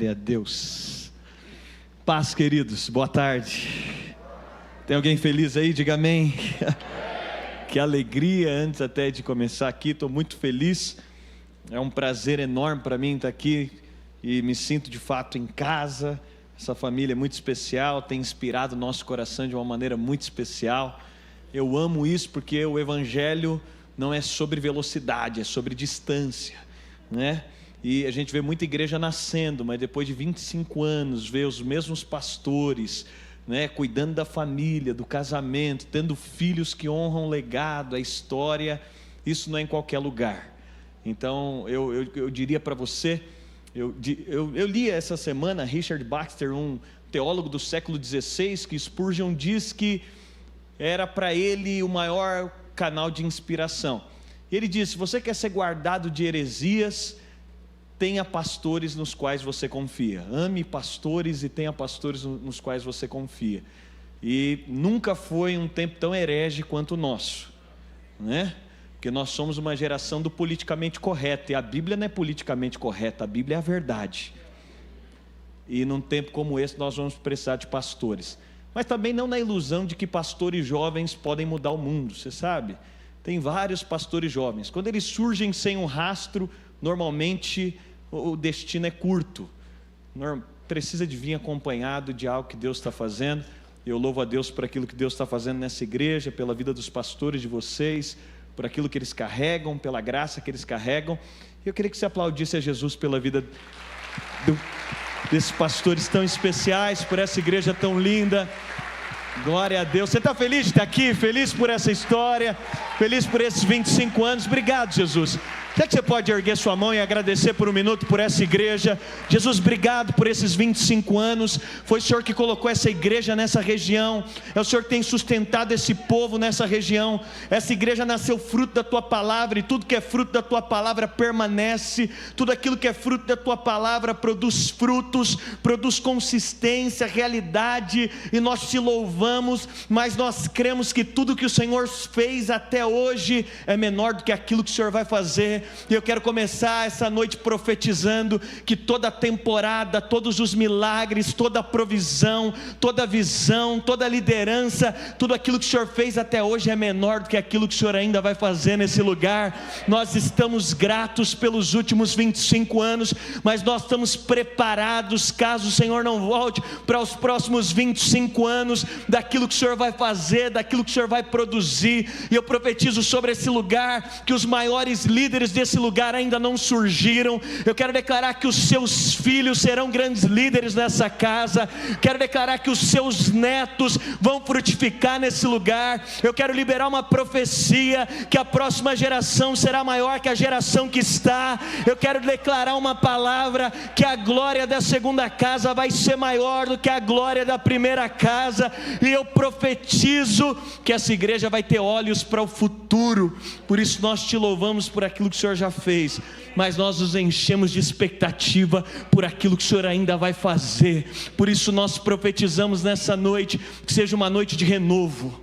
Glória a Deus. Paz, queridos, boa tarde. Tem alguém feliz aí? Diga amém. Que alegria, antes até de começar aqui, estou muito feliz. É um prazer enorme para mim estar aqui e me sinto de fato em casa. Essa família é muito especial, tem inspirado o nosso coração de uma maneira muito especial. Eu amo isso porque o Evangelho não é sobre velocidade, é sobre distância, né? E a gente vê muita igreja nascendo, mas depois de 25 anos, vê os mesmos pastores, né, cuidando da família, do casamento, tendo filhos que honram o legado, a história. Isso não é em qualquer lugar. Então, eu diria para você, eu li essa semana Richard Baxter, um teólogo do século XVI, que Spurgeon diz que era para ele o maior canal de inspiração. Ele diz: se você quer ser guardado de heresias, tenha pastores nos quais você confia. Ame pastores e tenha pastores nos quais você confia. E nunca foi um tempo tão herege quanto o nosso, né? Porque nós somos uma geração do politicamente correto, e a Bíblia não é politicamente correta, a Bíblia é a verdade. E num tempo como esse nós vamos precisar de pastores, mas também não na ilusão de que pastores jovens podem mudar o mundo. Você sabe, tem vários pastores jovens, quando eles surgem sem um rastro, normalmente o destino é curto, precisa de vir acompanhado de algo que Deus está fazendo. Eu louvo a Deus por aquilo que Deus está fazendo nessa igreja, pela vida dos pastores de vocês, por aquilo que eles carregam, pela graça que eles carregam. Eu queria que você aplaudisse a Jesus pela vida desses pastores tão especiais, por essa igreja tão linda. Glória a Deus. Você está feliz de estar aqui? Feliz por essa história? Feliz por esses 25 anos? Obrigado, Jesus. Será que você pode erguer sua mão e agradecer por um minuto por essa igreja? Jesus, obrigado por esses 25 anos. Foi o Senhor que colocou essa igreja nessa região. É o Senhor que tem sustentado esse povo nessa região. Essa igreja nasceu fruto da Tua Palavra, e tudo que é fruto da Tua Palavra permanece. Tudo aquilo que é fruto da Tua Palavra produz frutos, produz consistência, realidade, e nós Te louvamos, mas nós cremos que tudo que o Senhor fez até hoje é menor do que aquilo que o Senhor vai fazer. E eu quero começar essa noite profetizando que toda a temporada, todos os milagres, toda a provisão, toda a visão, toda a liderança, tudo aquilo que o Senhor fez até hoje é menor do que aquilo que o Senhor ainda vai fazer nesse lugar. Nós estamos gratos pelos últimos 25 anos, mas nós estamos preparados, caso o Senhor não volte, para os próximos 25 anos, daquilo que o Senhor vai fazer, daquilo que o Senhor vai produzir. E eu profetizo sobre esse lugar que os maiores líderes desse lugar ainda não surgiram. Eu quero declarar que os seus filhos serão grandes líderes nessa casa. Quero declarar que os seus netos vão frutificar nesse lugar. Eu quero liberar uma profecia que a próxima geração será maior que a geração que está. Eu quero declarar uma palavra que a glória da segunda casa vai ser maior do que a glória da primeira casa. E eu profetizo que essa igreja vai ter olhos para o futuro. Por isso nós Te louvamos por aquilo que o Senhor já fez, mas nós nos enchemos de expectativa por aquilo que o Senhor ainda vai fazer. Por isso nós profetizamos nessa noite que seja uma noite de renovo.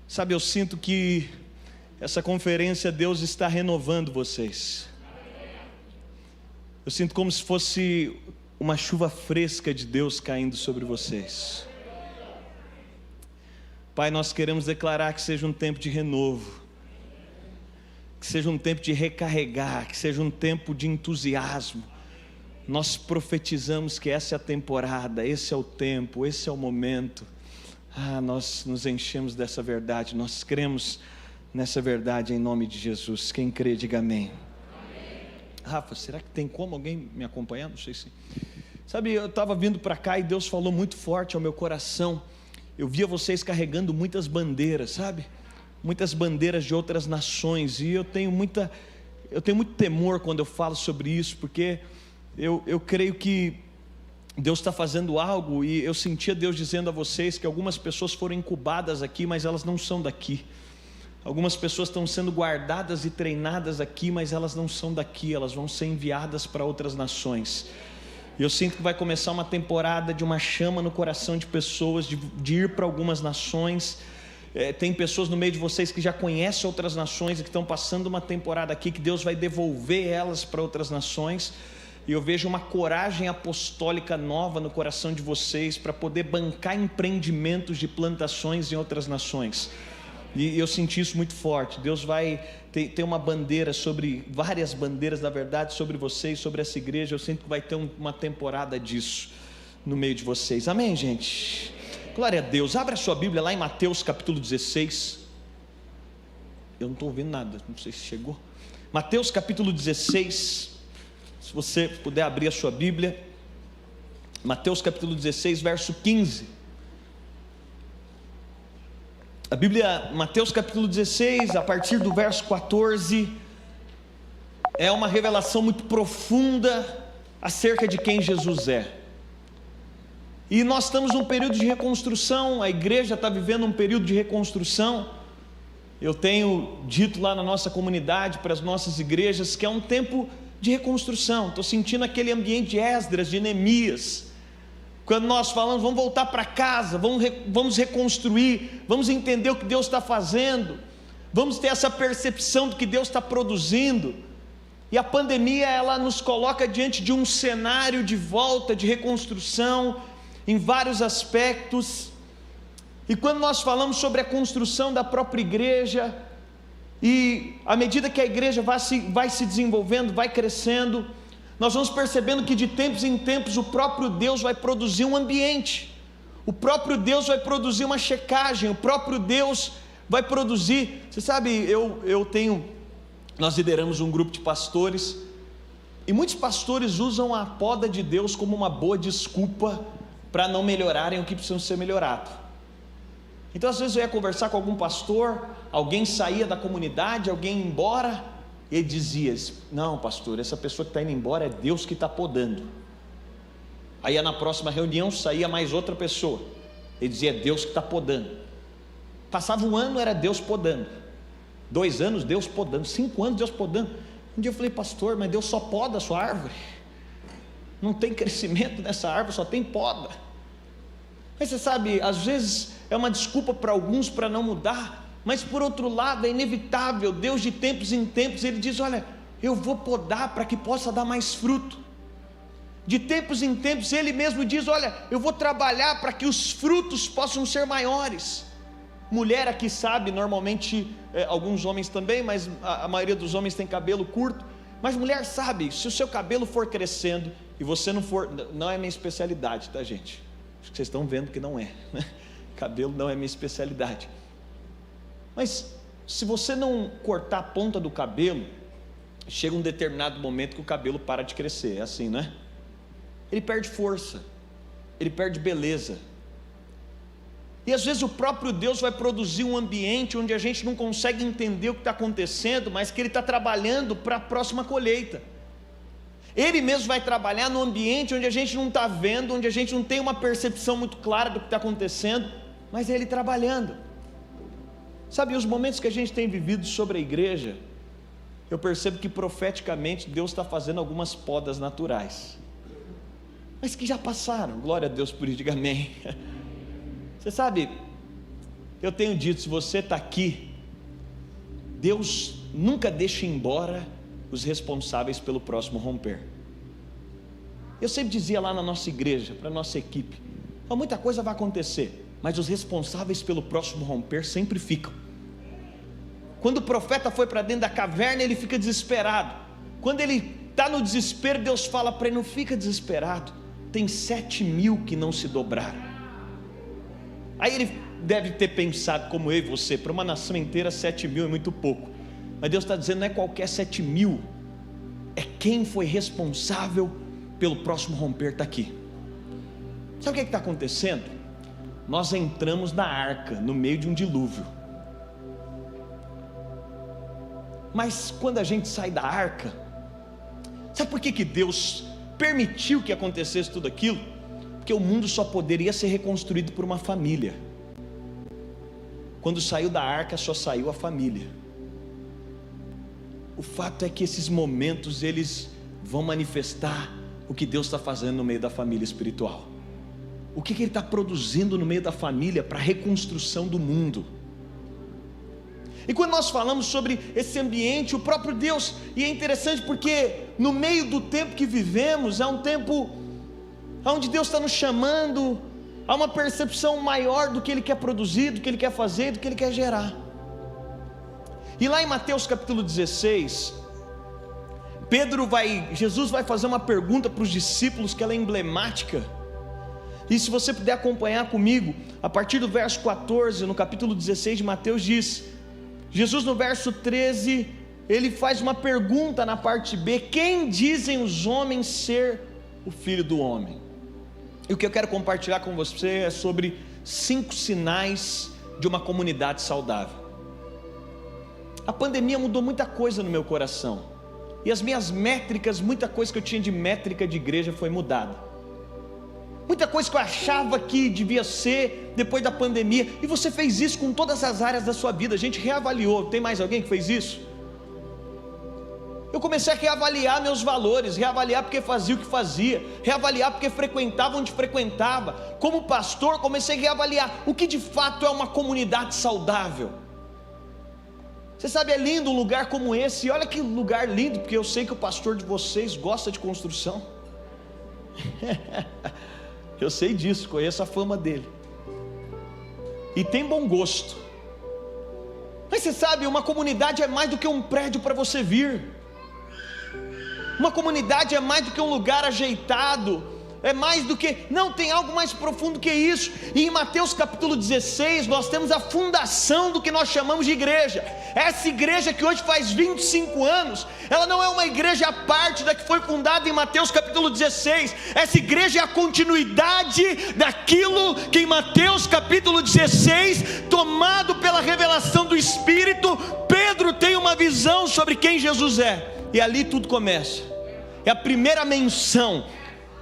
Sabe, eu sinto que essa conferência Deus está renovando vocês. Eu sinto como se fosse uma chuva fresca de Deus caindo sobre vocês. Pai, nós queremos declarar que seja um tempo de renovo, que seja um tempo de recarregar, que seja um tempo de entusiasmo. Nós profetizamos que essa é a temporada, esse é o tempo, esse é o momento. Nós nos enchemos dessa verdade, nós cremos nessa verdade em nome de Jesus. Quem crê, diga amém. Rafa, será que tem como alguém me acompanhar? Não sei se... Sabe, eu estava vindo para cá e Deus falou muito forte ao meu coração. Eu via vocês carregando muitas bandeiras, sabe? Muitas bandeiras de outras nações. E eu tenho muito temor quando eu falo sobre isso, porque eu creio que Deus está fazendo algo. E eu sentia Deus dizendo a vocês que algumas pessoas foram incubadas aqui, mas elas não são daqui. Algumas pessoas estão sendo guardadas e treinadas aqui, mas elas não são daqui. Elas vão ser enviadas para outras nações. Eu sinto que vai começar uma temporada de uma chama no coração de pessoas, de ir para algumas nações. tem pessoas no meio de vocês que já conhecem outras nações e que estão passando uma temporada aqui, que Deus vai devolver elas para outras nações. E eu vejo uma coragem apostólica nova no coração de vocês para poder bancar empreendimentos de plantações em outras nações. E eu senti isso muito forte. Deus vai ter uma bandeira, sobre várias bandeiras, na verdade, sobre vocês, sobre essa igreja. Eu sinto que vai ter uma temporada disso no meio de vocês. Amém, gente? Glória a Deus. Abra a sua Bíblia lá em Mateus capítulo 16. Eu não estou ouvindo nada, não sei se chegou. Mateus capítulo 16. Se você puder abrir a sua Bíblia. Mateus capítulo 16, verso 15. A Bíblia, Mateus capítulo 16, a partir do verso 14, é uma revelação muito profunda acerca de quem Jesus é. E nós estamos num período de reconstrução, a igreja está vivendo um período de reconstrução. Eu tenho dito lá na nossa comunidade, para as nossas igrejas, que é um tempo de reconstrução. Estou sentindo aquele ambiente de Esdras, de Neemias. Quando nós falamos, vamos voltar para casa, vamos reconstruir, vamos entender o que Deus está fazendo, vamos ter essa percepção do que Deus está produzindo. E a pandemia, ela nos coloca diante de um cenário de volta, de reconstrução, em vários aspectos. E quando nós falamos sobre a construção da própria igreja, e à medida que a igreja vai se desenvolvendo, vai crescendo, nós vamos percebendo que de tempos em tempos o próprio Deus vai produzir um ambiente, o próprio Deus vai produzir uma checagem, o próprio Deus vai produzir. Você sabe, nós lideramos um grupo de pastores, e muitos pastores usam a poda de Deus como uma boa desculpa para não melhorarem o que precisa ser melhorado. Então às vezes eu ia conversar com algum pastor, alguém saía da comunidade, alguém ia embora, e ele dizia: não, pastor, essa pessoa que está indo embora é Deus que está podando. Aí na próxima reunião saía mais outra pessoa, ele dizia: é Deus que está podando. Passava um ano, era Deus podando, 2 anos Deus podando, 5 anos Deus podando. Um dia eu falei: pastor, mas Deus só poda a sua árvore, não tem crescimento nessa árvore, só tem poda. Mas você sabe, às vezes é uma desculpa para alguns para não mudar, mas por outro lado é inevitável. Deus de tempos em tempos Ele diz: olha, eu vou podar para que possa dar mais fruto. De tempos em tempos Ele mesmo diz: olha, eu vou trabalhar para que os frutos possam ser maiores. Mulher aqui sabe, normalmente alguns homens também, mas a maioria dos homens tem cabelo curto. Mas mulher sabe, se o seu cabelo for crescendo e você não for, não é minha especialidade, tá, gente? Acho que vocês estão vendo que não é, né? Cabelo não é minha especialidade. Mas se você não cortar a ponta do cabelo, chega um determinado momento que o cabelo para de crescer, é assim, né? Ele perde força, ele perde beleza. E às vezes o próprio Deus vai produzir um ambiente onde a gente não consegue entender o que está acontecendo, mas que Ele está trabalhando para a próxima colheita. Ele mesmo vai trabalhar no ambiente onde a gente não está vendo, onde a gente não tem uma percepção muito clara do que está acontecendo, mas é Ele trabalhando. Sabe, os momentos que a gente tem vivido sobre a igreja, eu percebo que profeticamente Deus está fazendo algumas podas naturais, mas que já passaram. Glória a Deus por isso, diga amém. Você sabe, eu tenho dito, se você está aqui, Deus nunca deixa embora os responsáveis pelo próximo romper. Eu sempre dizia lá na nossa igreja, para a nossa equipe: muita coisa vai acontecer, mas os responsáveis pelo próximo romper sempre ficam. Quando o profeta foi para dentro da caverna, ele fica desesperado. Quando ele está no desespero, Deus fala para ele: não fica desesperado, tem 7.000 que não se dobraram. Aí ele deve ter pensado como eu e você: para uma nação inteira 7.000 é muito pouco. Mas Deus está dizendo: não é qualquer 7.000, é quem foi responsável pelo próximo romper está aqui. Sabe o que está acontecendo? Nós entramos na arca no meio de um dilúvio, mas quando a gente sai da arca, sabe por que Deus permitiu que acontecesse tudo aquilo? Porque o mundo só poderia ser reconstruído por uma família. Quando saiu da arca, só saiu a família. O fato é que esses momentos, eles vão manifestar o que Deus está fazendo no meio da família espiritual. O que Ele está produzindo no meio da família para a reconstrução do mundo. E quando nós falamos sobre esse ambiente, o próprio Deus, e é interessante porque no meio do tempo que vivemos, é um tempo onde Deus está nos chamando a uma percepção maior do que Ele quer produzir, do que Ele quer fazer, do que Ele quer gerar. E lá em Mateus capítulo 16, Jesus vai fazer uma pergunta para os discípulos que ela é emblemática. E se você puder acompanhar comigo, a partir do verso 14, no capítulo 16 de Mateus diz, Jesus no verso 13, ele faz uma pergunta na parte B: quem dizem os homens ser o Filho do Homem? E o que eu quero compartilhar com você é sobre 5 sinais de uma comunidade saudável. A pandemia mudou muita coisa no meu coração, e as minhas métricas, muita coisa que eu tinha de métrica de igreja foi mudada. Muita coisa que eu achava que devia ser depois da pandemia, e você fez isso com todas as áreas da sua vida. A gente reavaliou. Tem mais alguém que fez isso? Eu comecei a reavaliar meus valores, reavaliar porque fazia o que fazia, reavaliar porque frequentava onde frequentava. Como pastor, comecei a reavaliar o que de fato é uma comunidade saudável. Você sabe, é lindo um lugar como esse, e olha que lugar lindo, porque eu sei que o pastor de vocês gosta de construção. Eu sei disso, conheço a fama dele, e tem bom gosto. Mas você sabe, uma comunidade é mais do que um prédio para você vir. Uma comunidade é mais do que um lugar ajeitado, é mais do que, não, tem algo mais profundo que isso. E em Mateus capítulo 16 nós temos a fundação do que nós chamamos de igreja. Essa igreja que hoje faz 25 anos, ela não é uma igreja à parte da que foi fundada em Mateus capítulo 16. Essa igreja é a continuidade daquilo que em Mateus capítulo 16, tomado pela revelação do Espírito, Pedro tem uma visão sobre quem Jesus é, e ali tudo começa. É a primeira menção.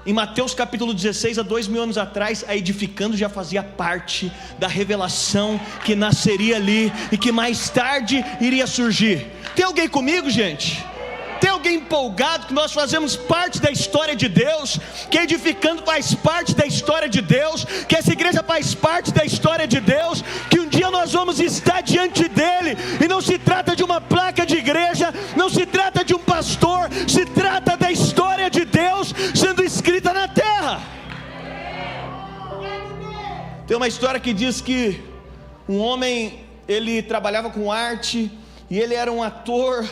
Em Mateus capítulo 16, há 2000 anos atrás, a Edificando já fazia parte da revelação que nasceria ali e que mais tarde iria surgir. Tem alguém comigo, gente? Tem alguém empolgado que nós fazemos parte da história de Deus, que Edificando faz parte da história de Deus, que essa igreja faz parte da história de Deus, que um dia nós vamos estar diante dele, e não se trata de uma placa de igreja, não se trata de um pastor, se trata da história de Deus sendo escrita na terra. Tem uma história que diz que um homem, ele trabalhava com arte, e ele era um ator,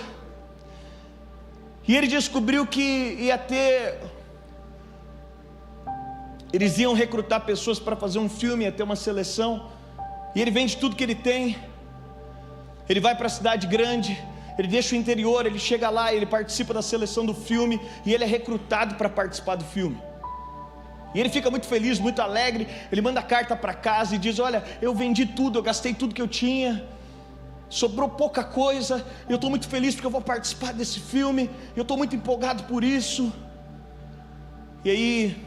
e ele descobriu que eles iam recrutar pessoas para fazer um filme, ia ter uma seleção, e ele vende tudo que ele tem, ele vai para a cidade grande, ele deixa o interior, ele chega lá, ele participa da seleção do filme, e ele é recrutado para participar do filme, e ele fica muito feliz, muito alegre. Ele manda carta para casa e diz: olha, eu vendi tudo, eu gastei tudo que eu tinha, sobrou pouca coisa, eu estou muito feliz porque eu vou participar desse filme, eu estou muito empolgado por isso. E aí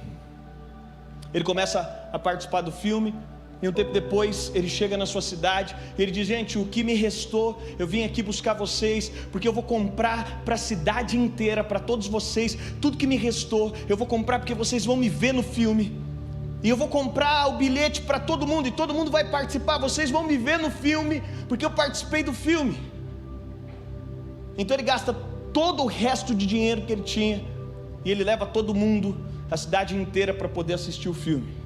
ele começa a participar do filme, e um tempo depois ele chega na sua cidade, e ele diz: gente, o que me restou, eu vim aqui buscar vocês, porque eu vou comprar para a cidade inteira, para todos vocês, tudo que me restou, eu vou comprar porque vocês vão me ver no filme, e eu vou comprar o bilhete para todo mundo, e todo mundo vai participar, vocês vão me ver no filme, porque eu participei do filme. Então ele gasta todo o resto de dinheiro que ele tinha, e ele leva todo mundo, a cidade inteira, para poder assistir o filme.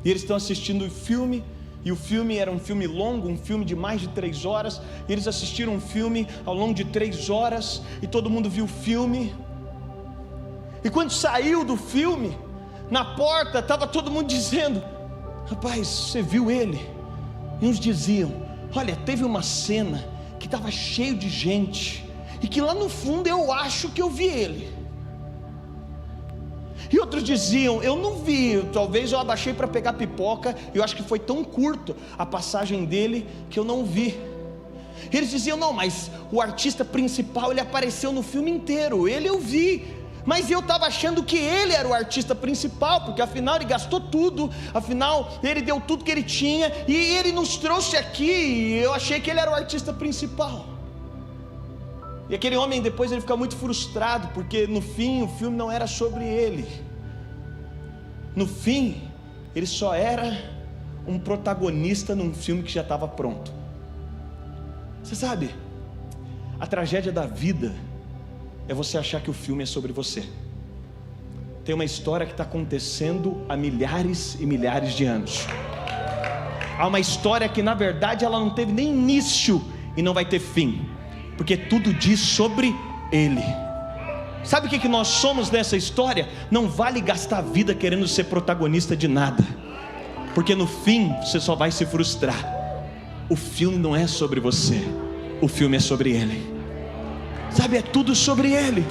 E eles estão assistindo o filme, e o filme era um filme longo, um filme de mais de 3 horas, e eles assistiram um filme ao longo de 3 horas, e todo mundo viu o filme. E quando saiu do filme, na porta estava todo mundo dizendo: rapaz, você viu ele? E uns diziam: olha, teve uma cena que estava cheio de gente, e que lá no fundo eu acho que eu vi ele. E outros diziam: eu não vi, talvez eu abaixei para pegar pipoca, e eu acho que foi tão curto a passagem dele que eu não vi. E eles diziam: não, mas o artista principal, ele apareceu no filme inteiro, ele eu vi, mas eu estava achando que ele era o artista principal, porque afinal ele gastou tudo, afinal ele deu tudo que ele tinha, e ele nos trouxe aqui, e eu achei que ele era o artista principal. E aquele homem depois ele fica muito frustrado, porque no fim o filme não era sobre ele. No fim, ele só era um protagonista num filme que já estava pronto. Você sabe, a tragédia da vida é você achar que o filme é sobre você. Tem uma história que está acontecendo há milhares e milhares de anos. Há uma história que na verdade ela não teve nem início e não vai ter fim, porque tudo diz sobre Ele. Sabe o que nós somos nessa história? Não vale gastar a vida querendo ser protagonista de nada, porque no fim você só vai se frustrar. O filme não é sobre você, o filme é sobre Ele. Sabe, é tudo sobre Ele,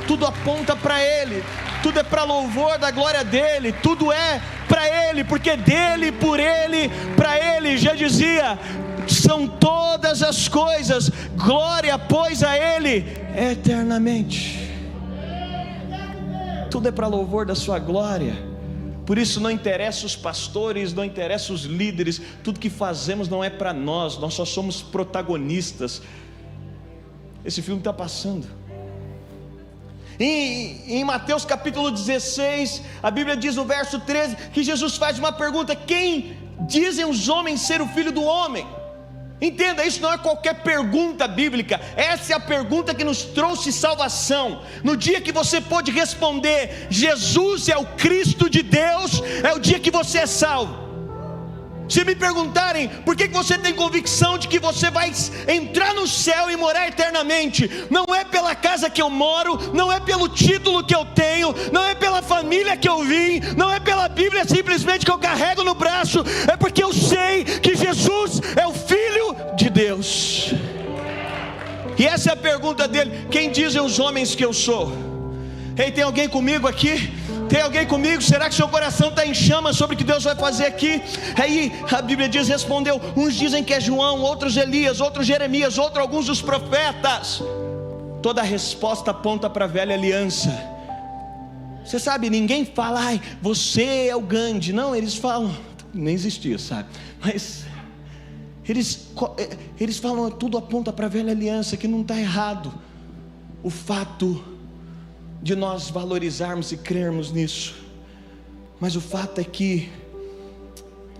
tudo aponta para Ele, tudo é para louvor da glória dEle, tudo é para Ele, porque dEle, por Ele, para Ele. Já dizia, são todas as coisas, glória pois a Ele eternamente. Tudo é para louvor da sua glória. Por isso não interessa os pastores, não interessa os líderes, tudo que fazemos não é para nós, nós só somos protagonistas. Esse filme está passando. Em Mateus capítulo 16, a Bíblia diz no verso 13, que Jesus faz uma pergunta: quem dizem os homens ser o Filho do Homem? Entenda, isso não é qualquer pergunta bíblica, essa é a pergunta que nos trouxe salvação. No dia que você pôde responder, Jesus é o Cristo de Deus, é o dia que você é salvo. Se me perguntarem por que você tem convicção de que você vai entrar no céu e morar eternamente, não é pela casa que eu moro, não é pelo título que eu tenho, não é pela família que eu vim, não é pela Bíblia simplesmente que eu carrego no braço, é porque eu sei que Jesus é o Filho de Deus. E essa é a pergunta dele: quem dizem os homens que eu sou? Ei, tem alguém comigo aqui? Tem alguém comigo? Será que seu coração está em chamas sobre o que Deus vai fazer aqui? Aí a Bíblia diz, respondeu: uns dizem que é João, outros Elias, outros Jeremias, outros alguns dos profetas. Toda a resposta aponta para a velha aliança. Você sabe, ninguém fala, ai, você é o Gandhi. Não, eles falam, nem existia, sabe? Mas eles falam, tudo aponta para a velha aliança, que não está errado. O fato de nós valorizarmos e crermos nisso, mas o fato é que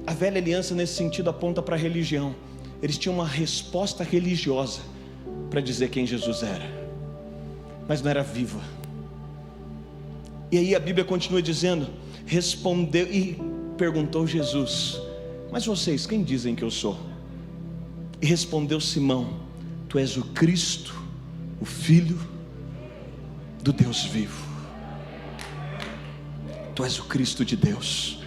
a velha aliança nesse sentido aponta para a religião. Eles tinham uma resposta religiosa para dizer quem Jesus era, mas não era viva. E aí a Bíblia continua dizendo, respondeu e perguntou Jesus: mas vocês, quem dizem que eu sou? E respondeu Simão: tu és o Cristo, o Filho do Deus vivo. Tu és o Cristo de Deus,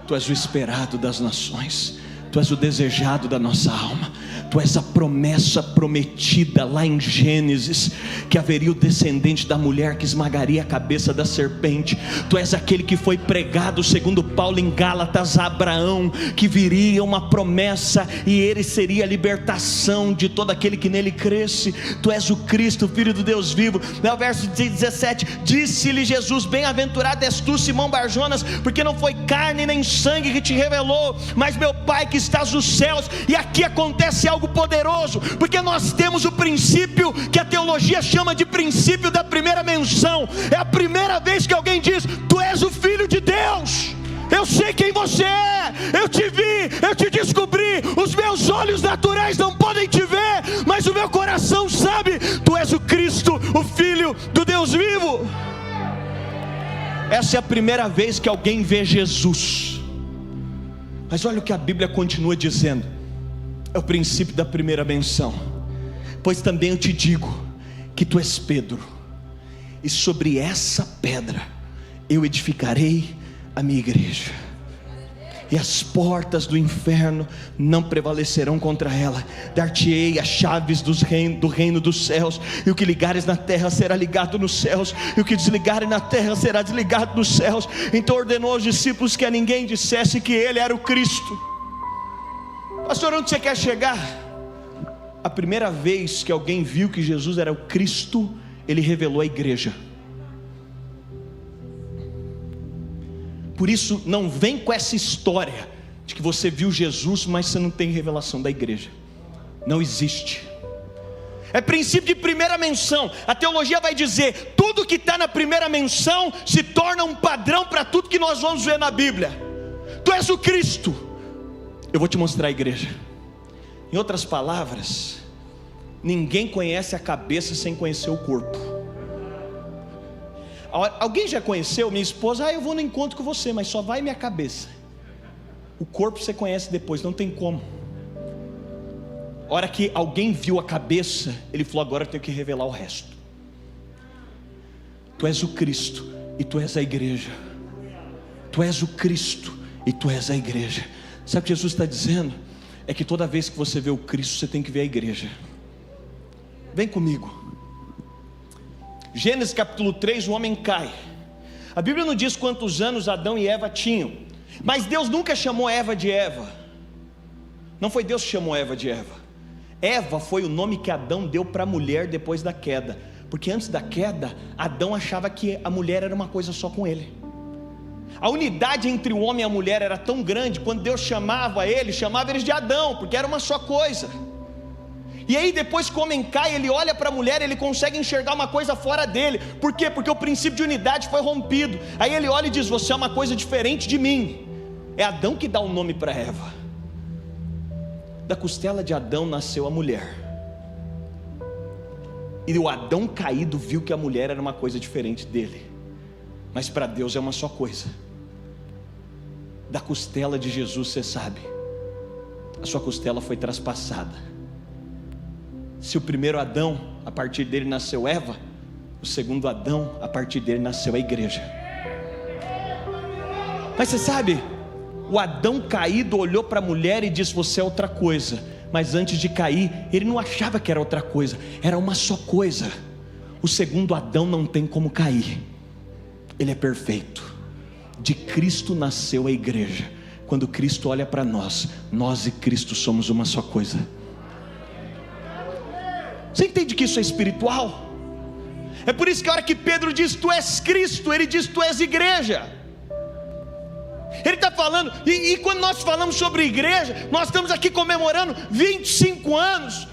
tu és o esperado das nações, tu és o desejado da nossa alma, tu és a promessa prometida lá em Gênesis, que haveria o descendente da mulher que esmagaria a cabeça da serpente. Tu és aquele que foi pregado segundo Paulo em Gálatas a Abraão, que viria uma promessa e ele seria a libertação de todo aquele que nele cresce. Tu és o Cristo, Filho do Deus vivo. No verso 17, disse-lhe Jesus: bem-aventurado és tu, Simão Barjonas, porque não foi carne nem sangue que te revelou, mas meu Pai que estás nos céus. E aqui acontece algo poderoso, porque nós temos o princípio que a teologia chama de princípio da primeira menção. É a primeira vez que alguém diz: tu és o Filho de Deus. Eu sei quem você é, eu te vi, eu te descobri. Os meus olhos naturais não podem te ver, mas o meu coração sabe. Tu és o Cristo, o Filho do Deus vivo. Essa é a primeira vez que alguém vê Jesus. Mas olha o que a Bíblia continua dizendo, é o princípio da primeira menção. Pois também eu te digo que tu és Pedro, e sobre essa pedra eu edificarei a minha igreja, e as portas do inferno não prevalecerão contra ela. Dar-te-ei as chaves do reino dos céus, e o que ligares na terra será ligado nos céus, e o que desligares na terra será desligado nos céus. Então ordenou aos discípulos que a ninguém dissesse que ele era o Cristo. Pastor, onde você quer chegar? A primeira vez que alguém viu que Jesus era o Cristo, ele revelou à igreja. Por isso não vem com essa história de que você viu Jesus, mas você não tem revelação da igreja. Não existe. É princípio de primeira menção. A teologia vai dizer, tudo que está na primeira menção se torna um padrão para tudo que nós vamos ver na Bíblia. Tu és o Cristo, eu vou te mostrar a igreja. Em outras palavras, Ninguém conhece a cabeça sem conhecer o corpo. Alguém já conheceu minha esposa? Eu vou no encontro com você, mas só vai minha cabeça. O corpo você conhece depois, não tem como. A hora que alguém viu a cabeça, ele falou: agora eu tenho que revelar o resto. Tu és o Cristo e tu és a igreja. Tu és o Cristo e tu és a igreja. Sabe o que Jesus está dizendo? É que toda vez que você vê o Cristo, você tem que ver a igreja. Vem comigo. Gênesis capítulo 3, o homem cai. A Bíblia não diz quantos anos Adão e Eva tinham, mas Deus nunca chamou Eva de Eva. Não foi Deus que chamou Eva de Eva. Eva foi o nome que Adão deu para a mulher depois da queda, porque antes da queda, Adão achava que a mulher era uma coisa só com ele. A unidade entre o homem e a mulher era tão grande, quando Deus chamava eles de Adão, porque era uma só coisa. E aí depois que o homem cai, ele olha para a mulher, ele consegue enxergar uma coisa fora dele. Por quê? Porque o princípio de unidade foi rompido. Aí ele olha e diz: você é uma coisa diferente de mim. É Adão que dá o nome para Eva. Da costela de Adão nasceu a mulher. E o Adão caído viu que a mulher era uma coisa diferente dele, mas para Deus é uma só coisa. Da costela de Jesus, você sabe, a sua costela foi traspassada. Se o primeiro Adão, a partir dele nasceu Eva, o segundo Adão, a partir dele nasceu a igreja. Mas você sabe, o Adão caído olhou para a mulher e disse: você é outra coisa. Mas antes de cair, ele não achava que era outra coisa, era uma só coisa. O segundo Adão não tem como cair, ele é perfeito. De Cristo nasceu a igreja. Quando Cristo olha para nós, nós e Cristo somos uma só coisa. Você entende que isso é espiritual? É por isso que a hora que Pedro diz: tu és Cristo, ele diz: tu és igreja. Ele está falando, e quando nós falamos sobre igreja, nós estamos aqui comemorando 25 anos,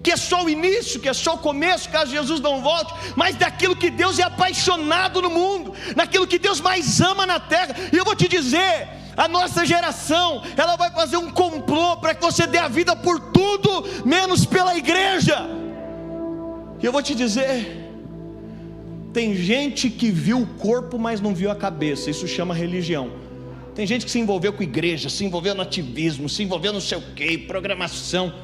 que é só o início, que é só o começo, caso Jesus não volte, mas daquilo que Deus é apaixonado no mundo, naquilo que Deus mais ama na terra. E eu vou te dizer, a nossa geração, ela vai fazer um complô para que você dê a vida por tudo, menos pela igreja. E eu vou te dizer, tem gente que viu o corpo, mas não viu a cabeça. Isso chama religião. Tem gente que se envolveu com igreja, se envolveu no ativismo, se envolveu no sei o que, programação.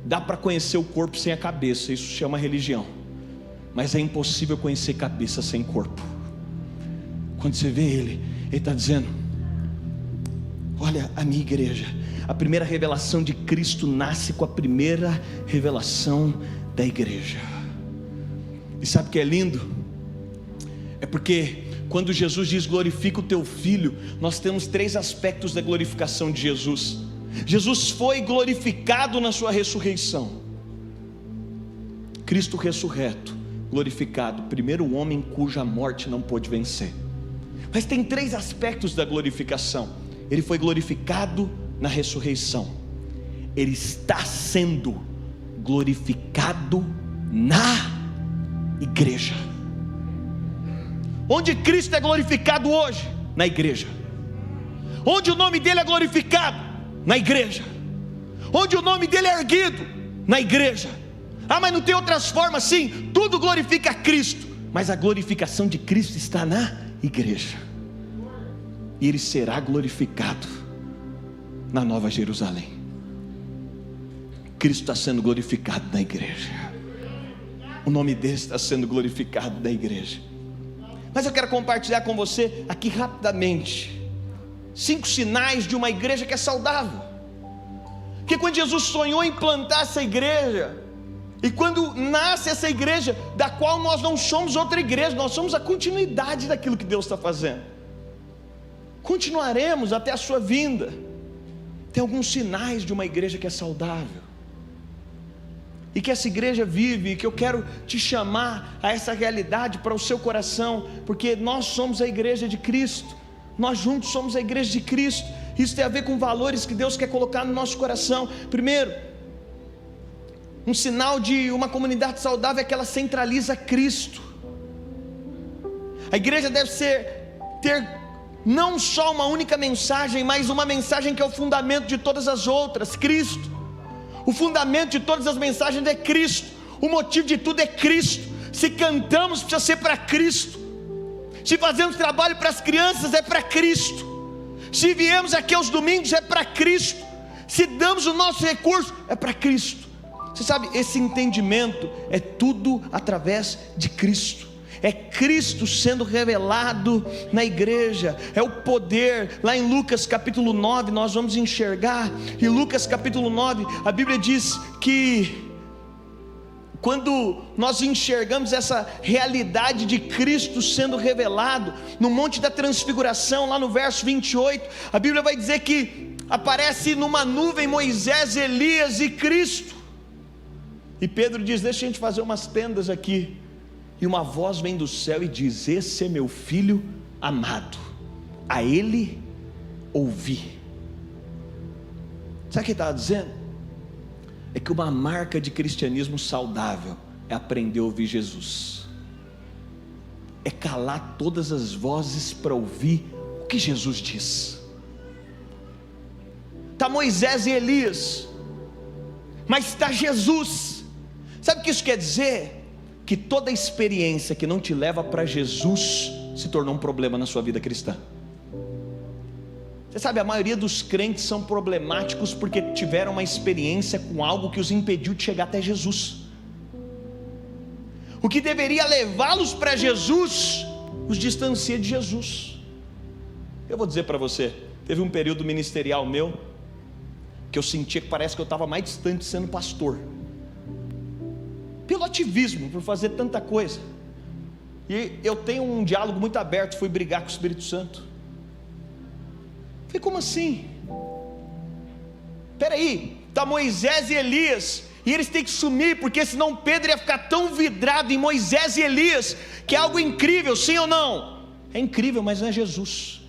Dá para conhecer o corpo sem a cabeça, isso chama religião. Mas é impossível conhecer cabeça sem corpo. Quando você vê ele está dizendo: olha a minha igreja. A primeira revelação de Cristo nasce com a primeira revelação da igreja. E sabe o que é lindo? É porque quando Jesus diz: glorifica o teu filho, nós temos 3 aspectos da glorificação de Jesus. Jesus foi glorificado na sua ressurreição. Cristo ressurreto, glorificado, primeiro homem cuja morte não pôde vencer. Mas tem 3 aspectos da glorificação. Ele foi glorificado na ressurreição. Ele está sendo glorificado na igreja. Onde Cristo é glorificado hoje? Na igreja. Onde o nome dele é glorificado? Na igreja. Onde o nome dele é erguido? Na igreja. Mas não tem outras formas? Sim, tudo glorifica a Cristo, mas a glorificação de Cristo está na igreja. E ele será glorificado na Nova Jerusalém. Cristo está sendo glorificado na igreja. O nome dele está sendo glorificado na igreja. Mas eu quero compartilhar com você aqui rapidamente 5 sinais de uma igreja que é saudável. Porque quando Jesus sonhou em plantar essa igreja, e quando nasce essa igreja, da qual nós não somos outra igreja, nós somos a continuidade daquilo que Deus está fazendo. Continuaremos até a sua vinda. Tem alguns sinais de uma igreja que é saudável, e que essa igreja vive, e que eu quero te chamar a essa realidade para o seu coração, porque nós somos a igreja de Cristo, nós juntos somos a igreja de Cristo. Isso tem a ver com valores que Deus quer colocar no nosso coração. Primeiro, um sinal de uma comunidade saudável é que ela centraliza Cristo. A igreja deve ter não só uma única mensagem, mas uma mensagem que é o fundamento de todas as outras: Cristo. O fundamento de todas as mensagens é Cristo. O motivo de tudo é Cristo. Se cantamos, precisa ser para Cristo. Se fazemos trabalho para as crianças, é para Cristo. Se viemos aqui aos domingos, é para Cristo. Se damos o nosso recurso, é para Cristo. Você sabe, esse entendimento é tudo através de Cristo. É Cristo sendo revelado na igreja, é o poder. Lá em Lucas capítulo 9 nós vamos enxergar. Em Lucas capítulo 9 a Bíblia diz que quando nós enxergamos essa realidade de Cristo sendo revelado no Monte da Transfiguração, lá no verso 28, a Bíblia vai dizer que aparece numa nuvem Moisés, Elias e Cristo. E Pedro diz: deixa a gente fazer umas tendas aqui. E uma voz vem do céu e diz: esse é meu filho amado, a ele ouvi. Sabe o que ele estava dizendo? É que uma marca de cristianismo saudável é aprender a ouvir Jesus, é calar todas as vozes para ouvir o que Jesus diz. Está Moisés e Elias, mas está Jesus. Sabe o que isso quer dizer? Que toda experiência que não te leva para Jesus se tornou um problema na sua vida cristã. Você sabe, a maioria dos crentes são problemáticos porque tiveram uma experiência com algo que os impediu de chegar até Jesus. O que deveria levá-los para Jesus os distancia de Jesus. Eu vou dizer para você, teve um período ministerial meu que eu sentia que parece que eu estava mais distante sendo pastor, pelo ativismo, por fazer tanta coisa. E eu tenho um diálogo muito aberto. Fui brigar com o Espírito Santo. Falei: como assim? Espera aí, está Moisés e Elias, e eles têm que sumir, porque senão Pedro ia ficar tão vidrado em Moisés e Elias, que é algo incrível, sim ou não? É incrível, mas não é Jesus.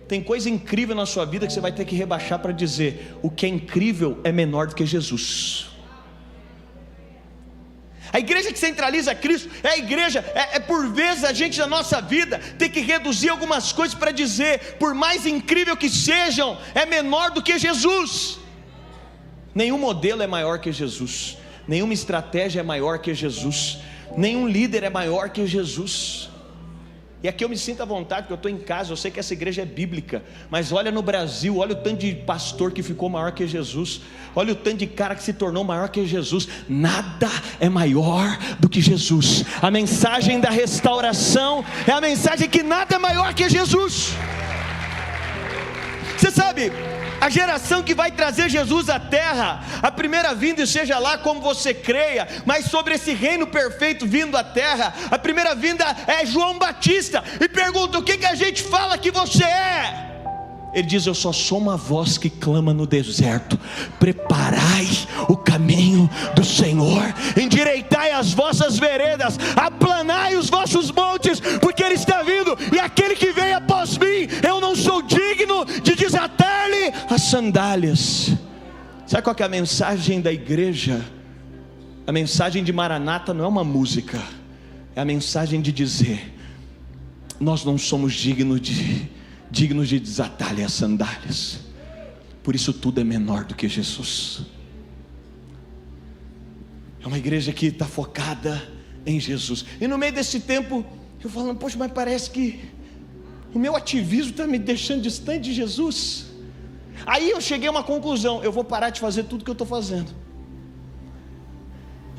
Tem coisa incrível na sua vida que você vai ter que rebaixar para dizer: o que é incrível é menor do que Jesus. A igreja que centraliza Cristo é a igreja, por vezes a gente na nossa vida tem que reduzir algumas coisas para dizer: por mais incrível que sejam, é menor do que Jesus. Nenhum modelo é maior que Jesus, nenhuma estratégia é maior que Jesus, nenhum líder é maior que Jesus. E aqui eu me sinto à vontade, porque eu estou em casa, eu sei que essa igreja é bíblica, mas olha no Brasil, olha o tanto de pastor que ficou maior que Jesus, olha o tanto de cara que se tornou maior que Jesus. Nada é maior do que Jesus. A mensagem da restauração é a mensagem que nada é maior que Jesus. Você sabe, a geração que vai trazer Jesus à terra, a primeira vinda, seja lá como você creia, mas sobre esse reino perfeito vindo à terra, a primeira vinda é João Batista, e pergunta: o que a gente fala que você é? Ele diz: eu só sou uma voz que clama no deserto: preparai o caminho do Senhor, endireitai as vossas veredas, aplanai os vossos montes, porque Ele está vindo, e aquele que vem após mim, eu não sou digno de desatar-lhe as sandálias. Sabe qual que é a mensagem da igreja? A mensagem de Maranata não é uma música, é a mensagem de dizer: nós não somos dignos de desatar-lhe as sandálias, por isso tudo é menor do que Jesus. É uma igreja que está focada em Jesus. E no meio desse tempo eu falo: poxa, mas parece que o meu ativismo está me deixando distante de Jesus. Aí eu cheguei a uma conclusão: eu vou parar de fazer tudo que eu estou fazendo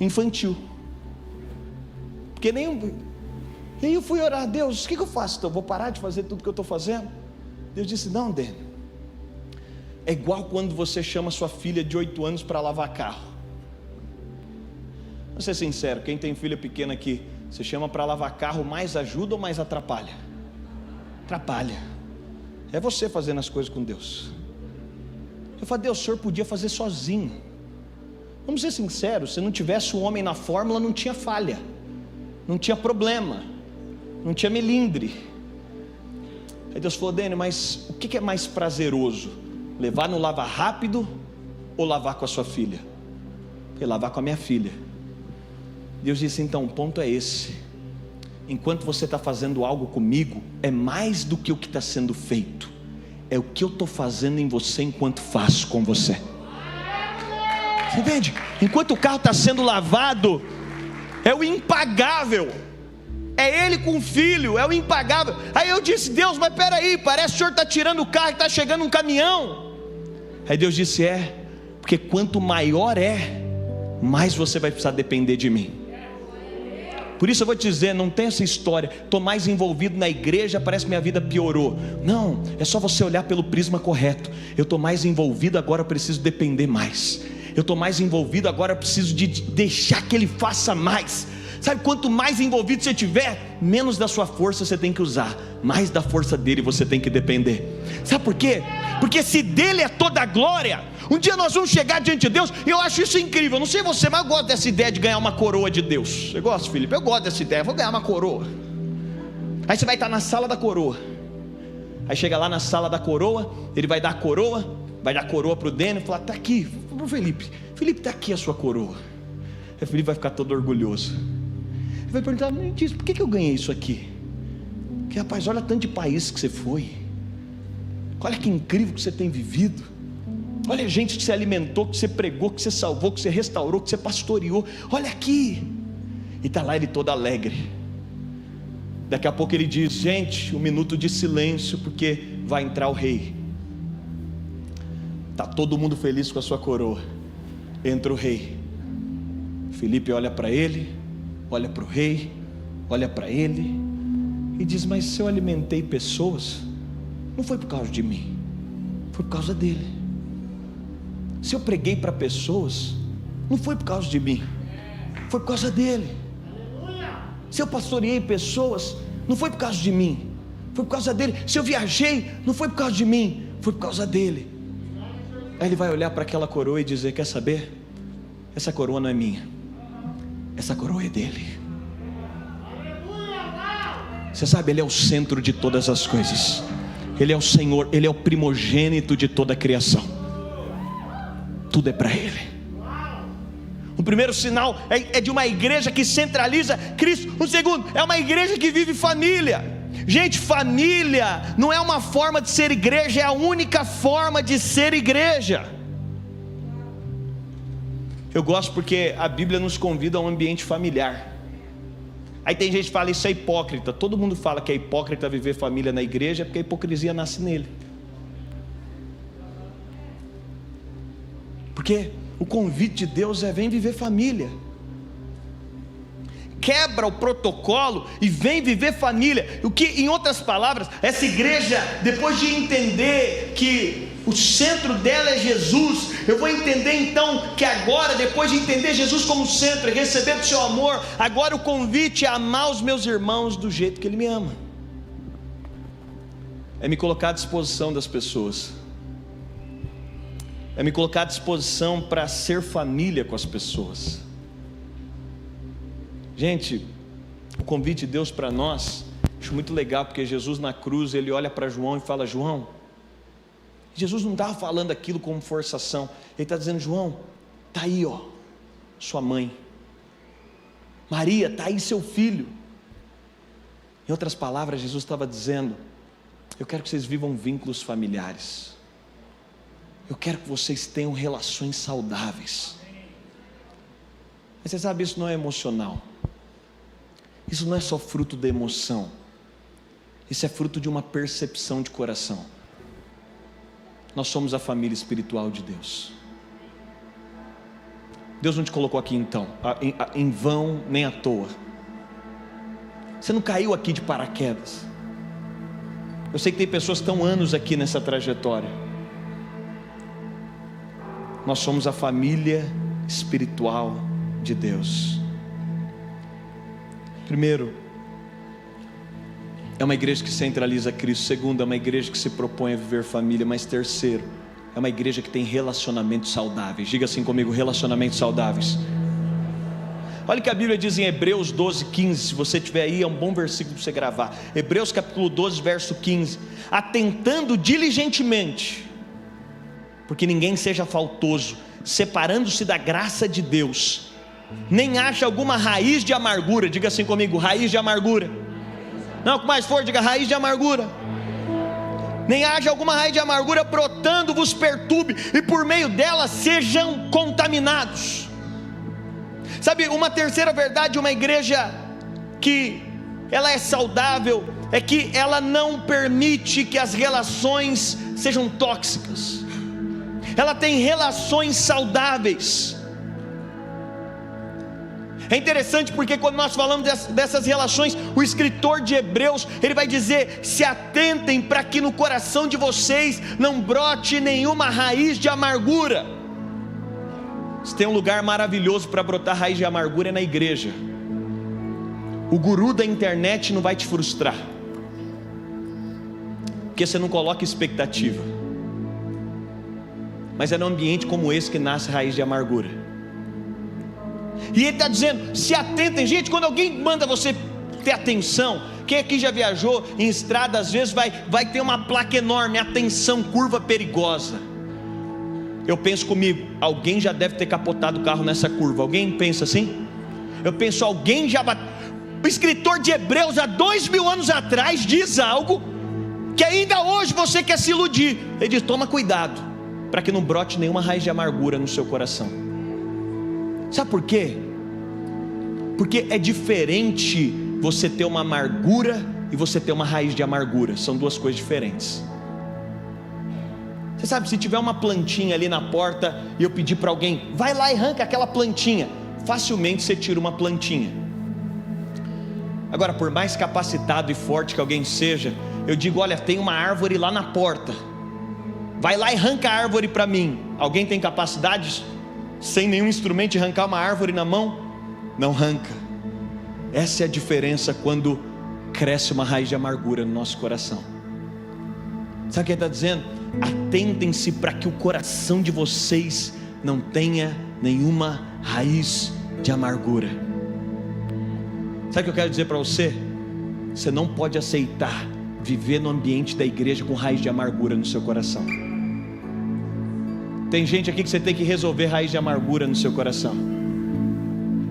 infantil, porque nem eu fui orar: Deus, o que eu faço? Então, eu vou parar de fazer tudo que eu estou fazendo? Deus disse: não, Dênio, é igual quando você chama sua filha de 8 anos para lavar carro. Vou ser sincero, quem tem filha pequena aqui, você chama para lavar carro, mais ajuda ou mais atrapalha? Atrapalha. É você fazendo as coisas com Deus. Eu falei: Deus, o Senhor podia fazer sozinho. Vamos ser sinceros, se não tivesse o homem na fórmula, não tinha falha, não tinha problema, não tinha melindre. Aí Deus falou: Dênio, mas o que é mais prazeroso? Levar no lava rápido ou lavar com a sua filha? Eu falei: lavar com a minha filha. Deus disse: então o ponto é esse: enquanto você está fazendo algo comigo, é mais do que o que está sendo feito, é o que eu estou fazendo em você enquanto faço com você. Você entende? Enquanto o carro está sendo lavado, é o impagável. É ele com o filho, é o impagável. Aí eu disse: Deus, mas peraí, parece que o senhor está tirando o carro e está chegando um caminhão. Aí Deus disse: porque quanto maior mais você vai precisar depender de mim. Por isso eu vou te dizer, não tem essa história, estou mais envolvido na igreja, parece que minha vida piorou. Não, é só você olhar pelo prisma correto. Eu estou mais envolvido, agora eu preciso depender mais. Eu estou mais envolvido, agora eu preciso de deixar que Ele faça mais. Sabe, quanto mais envolvido você tiver, menos da sua força você tem que usar, mais da força dele você tem que depender. Sabe por quê? Porque se dele é toda a glória, um dia nós vamos chegar diante de Deus, e eu acho isso incrível. Não sei você, mas eu gosto dessa ideia de ganhar uma coroa de Deus. Você gosta, Felipe? Eu gosto dessa ideia, vou ganhar uma coroa. Aí você vai estar na sala da coroa. Aí chega lá na sala da coroa, ele vai dar a coroa, vai dar a coroa para o Dênio e falar: está aqui, para o Felipe, está aqui a sua coroa. Aí o Felipe vai ficar todo orgulhoso. Ele vai perguntar: me diz, por que eu ganhei isso aqui? Porque, rapaz, olha tanto de país que você foi, olha que incrível que você tem vivido, olha a gente que você alimentou, que você pregou, que você salvou, que você restaurou, que você pastoreou, olha aqui. E está lá ele todo alegre. Daqui a pouco ele diz: gente, 1 minuto de silêncio, porque vai entrar o rei. Está todo mundo feliz com a sua coroa. Entra o rei. Felipe olha para ele, olha para o rei, olha para ele e diz: mas se eu alimentei pessoas, não foi por causa de mim, foi por causa dele. Se eu preguei para pessoas, não foi por causa de mim, foi por causa dele. Se eu pastoreei pessoas, não foi por causa de mim, foi por causa dele. Se eu viajei, não foi por causa de mim, foi por causa dele. Aí ele vai olhar para aquela coroa e dizer: quer saber? Essa coroa não é minha, essa coroa é dele. Você sabe, ele é o centro de todas as coisas, ele é o Senhor, ele é o primogênito de toda a criação, tudo é para ele. O primeiro sinal é de uma igreja que centraliza Cristo. O segundo é uma igreja que vive família. Gente, família não é uma forma de ser igreja, é a única forma de ser igreja. Eu gosto porque a Bíblia nos convida a um ambiente familiar. Aí tem gente que fala: isso é hipócrita. Todo mundo fala que é hipócrita viver família na igreja, porque a hipocrisia nasce nele. Porque o convite de Deus é: vem viver família. Quebra o protocolo e vem viver família. O que, em outras palavras, essa igreja, depois de entender que o centro dela é Jesus, eu vou entender então que agora, depois de entender Jesus como centro e receber do seu amor, agora o convite é amar os meus irmãos do jeito que Ele me ama. É me colocar à disposição das pessoas, é me colocar à disposição para ser família com as pessoas. Gente, o convite de Deus para nós, acho muito legal, porque Jesus na cruz, Ele olha para João e fala: João, Jesus não estava falando aquilo como forçação, Ele está dizendo: João, está aí ó, sua mãe, Maria, está aí seu filho. Em outras palavras, Jesus estava dizendo: eu quero que vocês vivam vínculos familiares, eu quero que vocês tenham relações saudáveis. Mas você sabe, isso não é emocional, isso não é só fruto da emoção, isso é fruto de uma percepção de coração. Nós somos a família espiritual de Deus. Deus não te colocou aqui então em vão, nem à toa. Você não caiu aqui de paraquedas. Eu sei que tem pessoas que estão anos aqui nessa trajetória. Nós somos a família espiritual de Deus. Primeiro, é uma igreja que centraliza Cristo. Segundo, é uma igreja que se propõe a viver família. Mas terceiro, é uma igreja que tem relacionamentos saudáveis. Diga assim comigo: relacionamentos saudáveis. Olha o que a Bíblia diz em Hebreus 12, 15. Se você tiver aí, é um bom versículo para você gravar. Hebreus capítulo 12, verso 15. Atentando diligentemente, porque ninguém seja faltoso, separando-se da graça de Deus, nem acha alguma raiz de amargura. Diga assim comigo: raiz de amargura. Não, com mais forte, diga: raiz de amargura. nem haja alguma raiz de amargura brotando vos perturbe, e por meio dela sejam contaminados. Sabe, uma terceira verdade de uma igreja que ela é saudável é que ela não permite que as relações sejam tóxicas. Ela tem relações saudáveis. É interessante porque quando nós falamos dessas relações, o escritor de Hebreus, ele vai dizer: se atentem para que no coração de vocês não brote nenhuma raiz de amargura. Se tem um lugar maravilhoso para brotar raiz de amargura, é na igreja. O guru da internet não vai te frustrar, porque você não coloca expectativa. Mas é num ambiente como esse que nasce raiz de amargura. E ele está dizendo: se atentem. Gente, quando alguém manda você ter atenção, quem aqui já viajou em estrada, às vezes vai ter uma placa enorme: atenção, curva perigosa. Eu penso comigo, alguém já deve ter capotado o carro nessa curva. Alguém pensa assim? Eu penso, alguém já O escritor de Hebreus, há 2000 anos atrás, diz algo que ainda hoje você quer se iludir. Ele diz: toma cuidado para que não brote nenhuma raiz de amargura no seu coração. Sabe por quê? Porque é diferente você ter uma amargura e você ter uma raiz de amargura. São duas coisas diferentes. Você sabe, se tiver uma plantinha ali na porta e eu pedir para alguém: vai lá e arranca aquela plantinha, facilmente você tira uma plantinha. Agora, por mais capacitado e forte que alguém seja, eu digo: olha, tem uma árvore lá na porta, vai lá e arranca a árvore para mim. Alguém tem capacidade, sem nenhum instrumento, de arrancar uma árvore na mão? Não arranca. Essa é a diferença quando cresce uma raiz de amargura no nosso coração. Sabe o que ele está dizendo? Atentem-se para que o coração de vocês não tenha nenhuma raiz de amargura. Sabe o que eu quero dizer para você? Você não pode aceitar viver no ambiente da igreja com raiz de amargura no seu coração. Tem gente aqui que você tem que resolver raiz de amargura no seu coração.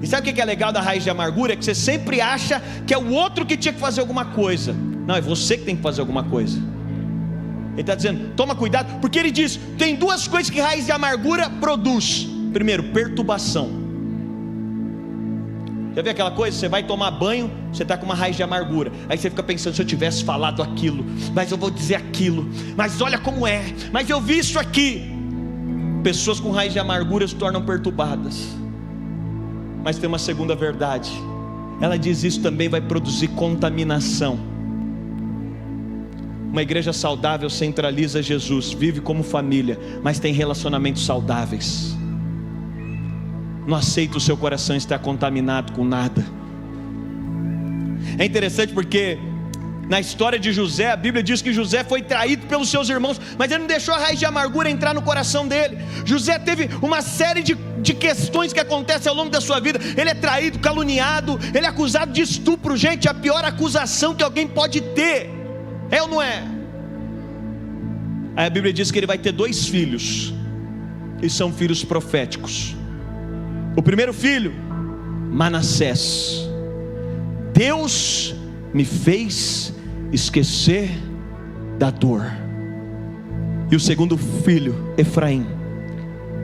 E sabe o que é legal da raiz de amargura? É que você sempre acha que é o outro que tinha que fazer alguma coisa. Não, é você que tem que fazer alguma coisa. Ele está dizendo: toma cuidado, porque ele diz: tem duas coisas que raiz de amargura produz. Primeiro, perturbação. Já viu aquela coisa? Você vai tomar banho, você está com uma raiz de amargura. Aí você fica pensando: se eu tivesse falado aquilo, mas eu vou dizer aquilo, mas olha como é, mas eu vi isso aqui. Pessoas com raiz de amargura se tornam perturbadas. Mas tem uma segunda verdade. Ela diz: isso também vai produzir contaminação. Uma igreja saudável centraliza Jesus, vive como família, mas tem relacionamentos saudáveis. Não aceita o seu coração estar contaminado com nada. É interessante porque na história de José, a Bíblia diz que José foi traído pelos seus irmãos, mas ele não deixou a raiz de amargura entrar no coração dele. José teve uma série de questões que acontecem ao longo da sua vida. Ele é traído, caluniado, ele é acusado de estupro. Gente, a pior acusação que alguém pode ter. É ou não é? Aí a Bíblia diz que ele vai ter 2 filhos, e são filhos proféticos. O primeiro filho, Manassés: Deus me fez esquecer da dor. E o segundo filho, Efraim: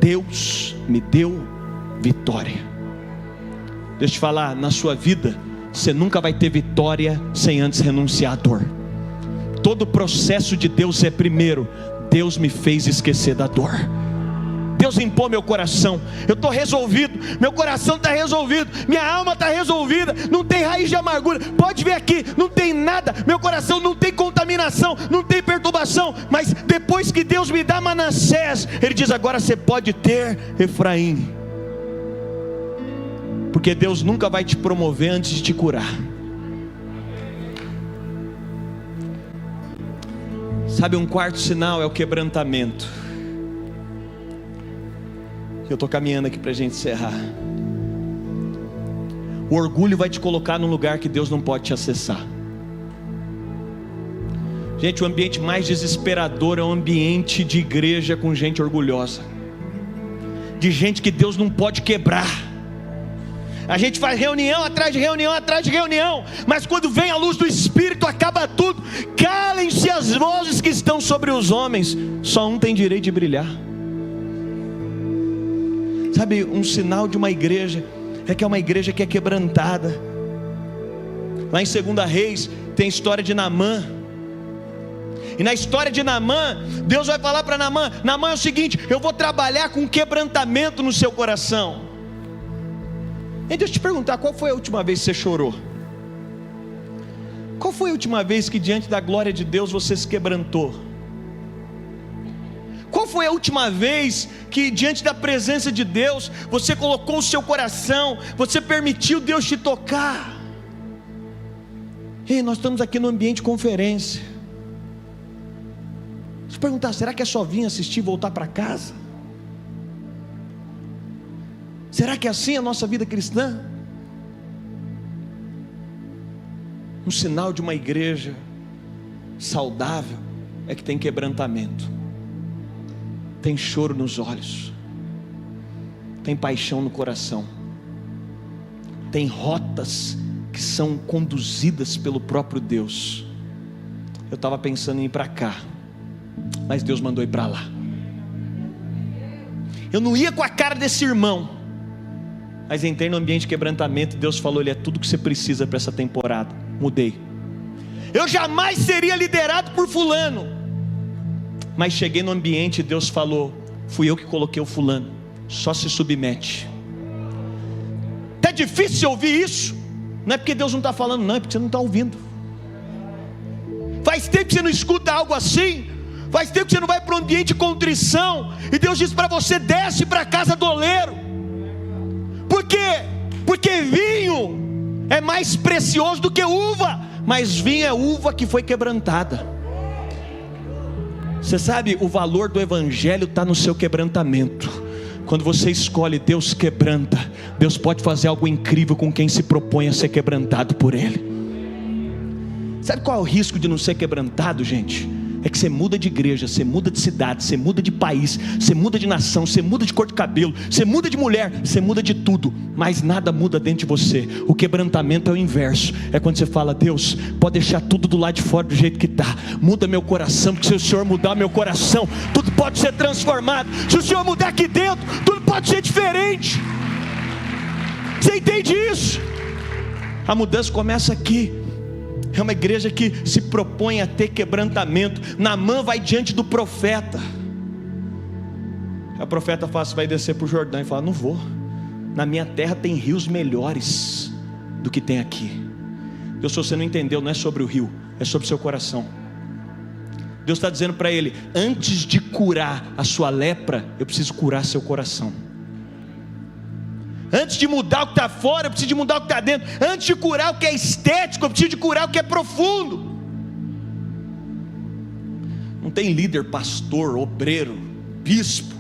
Deus me deu vitória. Deixa eu te falar, na sua vida você nunca vai ter vitória sem antes renunciar à dor. Todo o processo de Deus é: primeiro, Deus me fez esquecer da dor. Deus limpou meu coração, eu estou resolvido, meu coração está resolvido, minha alma está resolvida, não tem raiz de amargura. Pode ver aqui, não tem nada, meu coração não tem contaminação, não tem perturbação. Mas depois que Deus me dá Manassés, Ele diz: agora você pode ter Efraim. Porque Deus nunca vai te promover antes de te curar. Sabe, um quarto sinal é o quebrantamento. Eu estou caminhando aqui para a gente encerrar. O orgulho vai te colocar num lugar que Deus não pode te acessar. Gente, o ambiente mais desesperador é o ambiente de igreja com gente orgulhosa, de gente que Deus não pode quebrar, A gente faz reunião atrás de reunião atrás de reunião, mas quando vem a luz do Espírito, acaba tudo. Calem-se as vozes que estão sobre os homens, só um tem direito de brilhar. Sabe, um sinal de uma igreja é que é uma igreja que é quebrantada. Lá em 2 Reis tem a história de Naamã. E na história de Naamã, Deus vai falar para Naamã: Naamã, é o seguinte, eu vou trabalhar com quebrantamento no seu coração. E deixa eu te perguntar, qual foi a última vez que você chorou? Qual foi a última vez que diante da glória de Deus você se quebrantou? Qual foi a última vez que diante da presença de Deus você colocou o seu coração, você permitiu Deus te tocar? Ei, nós estamos aqui no ambiente de conferência. Deixa eu perguntar, será que é só vir assistir e voltar para casa? Será que é assim a nossa vida cristã? Um sinal de uma igreja saudável é que tem quebrantamento, tem choro nos olhos, tem paixão no coração, tem rotas que são conduzidas pelo próprio Deus. Eu estava pensando em ir para cá, mas Deus mandou ir para lá. Eu não ia com a cara desse irmão, mas entrei no ambiente de quebrantamento. Deus falou: ele é tudo que você precisa para essa temporada. Mudei. Eu jamais seria liderado por fulano, mas cheguei no ambiente e Deus falou: fui eu que coloquei o fulano, só se submete. Tá difícil ouvir isso? Não é porque Deus não está falando, não, é porque você não está ouvindo. Faz tempo que você não escuta algo assim. Faz tempo que você não vai para um ambiente de contrição, e Deus diz para você: desce para a casa do oleiro. Por quê? Porque vinho é mais precioso do que uva, mas vinho é uva que foi quebrantada. Você sabe, o valor do evangelho está no seu quebrantamento. Quando você escolhe, Deus quebranta. Deus pode fazer algo incrível com quem se propõe a ser quebrantado por Ele. Sabe qual é o risco de não ser quebrantado, gente? É que você muda de igreja, você muda de cidade, você muda de país, você muda de nação, você muda de cor de cabelo, você muda de mulher, você muda de tudo, mas nada muda dentro de você. O quebrantamento é o inverso. É quando você fala: Deus, pode deixar tudo do lado de fora do jeito que está, muda meu coração, porque se o Senhor mudar meu coração, tudo pode ser transformado. Se o Senhor mudar aqui dentro, tudo pode ser diferente. Você entende isso? A mudança começa aqui. É uma igreja que se propõe a ter quebrantamento. Naamã vai diante do profeta. O profeta fala: você vai descer para o Jordão. E fala: não vou, na minha terra tem rios melhores do que tem aqui. Deus, se você não entendeu, não é sobre o rio, é sobre o seu coração. Deus está dizendo para ele: antes de curar a sua lepra, eu preciso curar seu coração. Antes de mudar o que está fora, eu preciso de mudar o que está dentro. Antes de curar o que é estético, eu preciso de curar o que é profundo. Não tem líder, pastor, obreiro, bispo,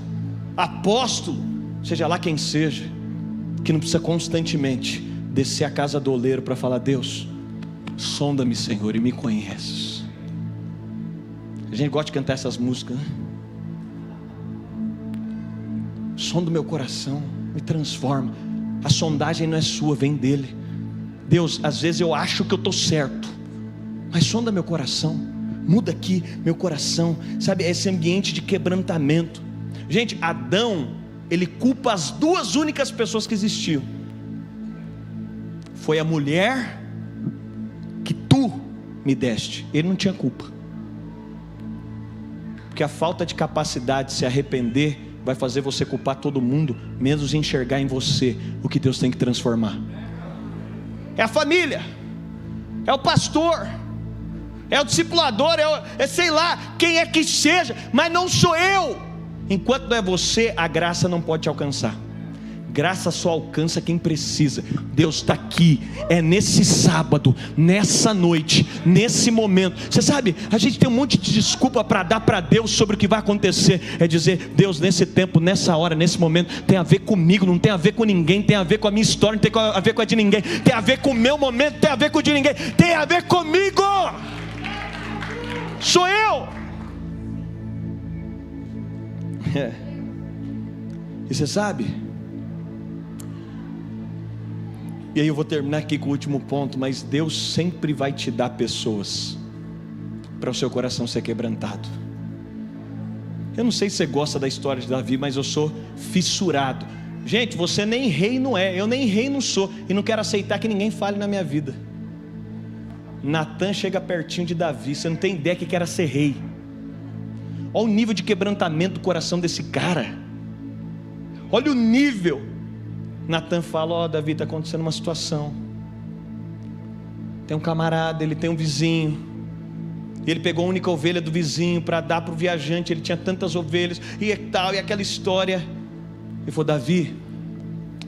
apóstolo, seja lá quem seja, que não precisa constantemente descer à casa do oleiro para falar: Deus, sonda-me, Senhor, e me conheces. A gente gosta de cantar essas músicas, né? Sonda o meu coração, me transforma. A sondagem não é sua, vem dele. Deus, às vezes eu acho que eu estou certo, mas sonda meu coração, muda aqui meu coração. Sabe, esse ambiente de quebrantamento. Gente, Adão, ele culpa as duas únicas pessoas que existiam. Foi a mulher que tu me deste. Ele não tinha culpa, porque a falta de capacidade de se arrepender vai fazer você culpar todo mundo, menos enxergar em você o que Deus tem que transformar. É a família, é o pastor, é o discipulador, é sei lá quem é que seja, mas não sou eu. Enquanto não é você, a graça não pode te alcançar. Graça só alcança quem precisa. Deus está aqui, é nesse sábado, nessa noite, nesse momento. Você sabe, a gente tem um monte de desculpa para dar para Deus sobre o que vai acontecer. É dizer: Deus, nesse tempo, nessa hora, nesse momento, tem a ver comigo, não tem a ver com ninguém. Tem a ver com a minha história, não tem a ver com a de ninguém. Tem a ver com o meu momento, tem a ver com o de ninguém. Tem a ver comigo. Sou eu. E você sabe, E aí eu vou terminar aqui com o último ponto, mas Deus sempre vai te dar pessoas para o seu coração ser quebrantado. Eu não sei se você gosta da história de Davi, mas eu sou fissurado. Gente, você nem rei não é, eu nem rei não sou, e não quero aceitar que ninguém fale na minha vida. Natan chega pertinho de Davi, você não tem ideia que era ser rei. Olha o nível de quebrantamento do coração desse cara. Olha o nível. Natan fala: Davi, está acontecendo uma situação. Tem um camarada, ele tem um vizinho, e ele pegou a única ovelha do vizinho para dar para o viajante. Ele tinha tantas ovelhas, e tal, e aquela história. Ele falou: Davi,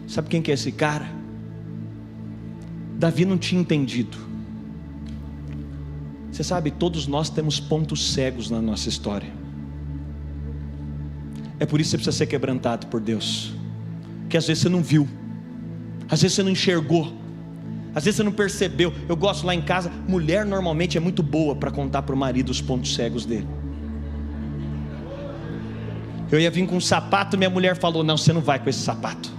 sabe quem que é esse cara? Davi não tinha entendido. Você sabe, todos nós temos pontos cegos na nossa história. É por isso que você precisa ser quebrantado por Deus. Que às vezes você não viu, às vezes você não enxergou, às vezes você não percebeu. Eu gosto lá em casa, mulher normalmente é muito boa para contar para o marido os pontos cegos dele. Eu ia vir com um sapato, minha mulher falou: não, você não vai com esse sapato.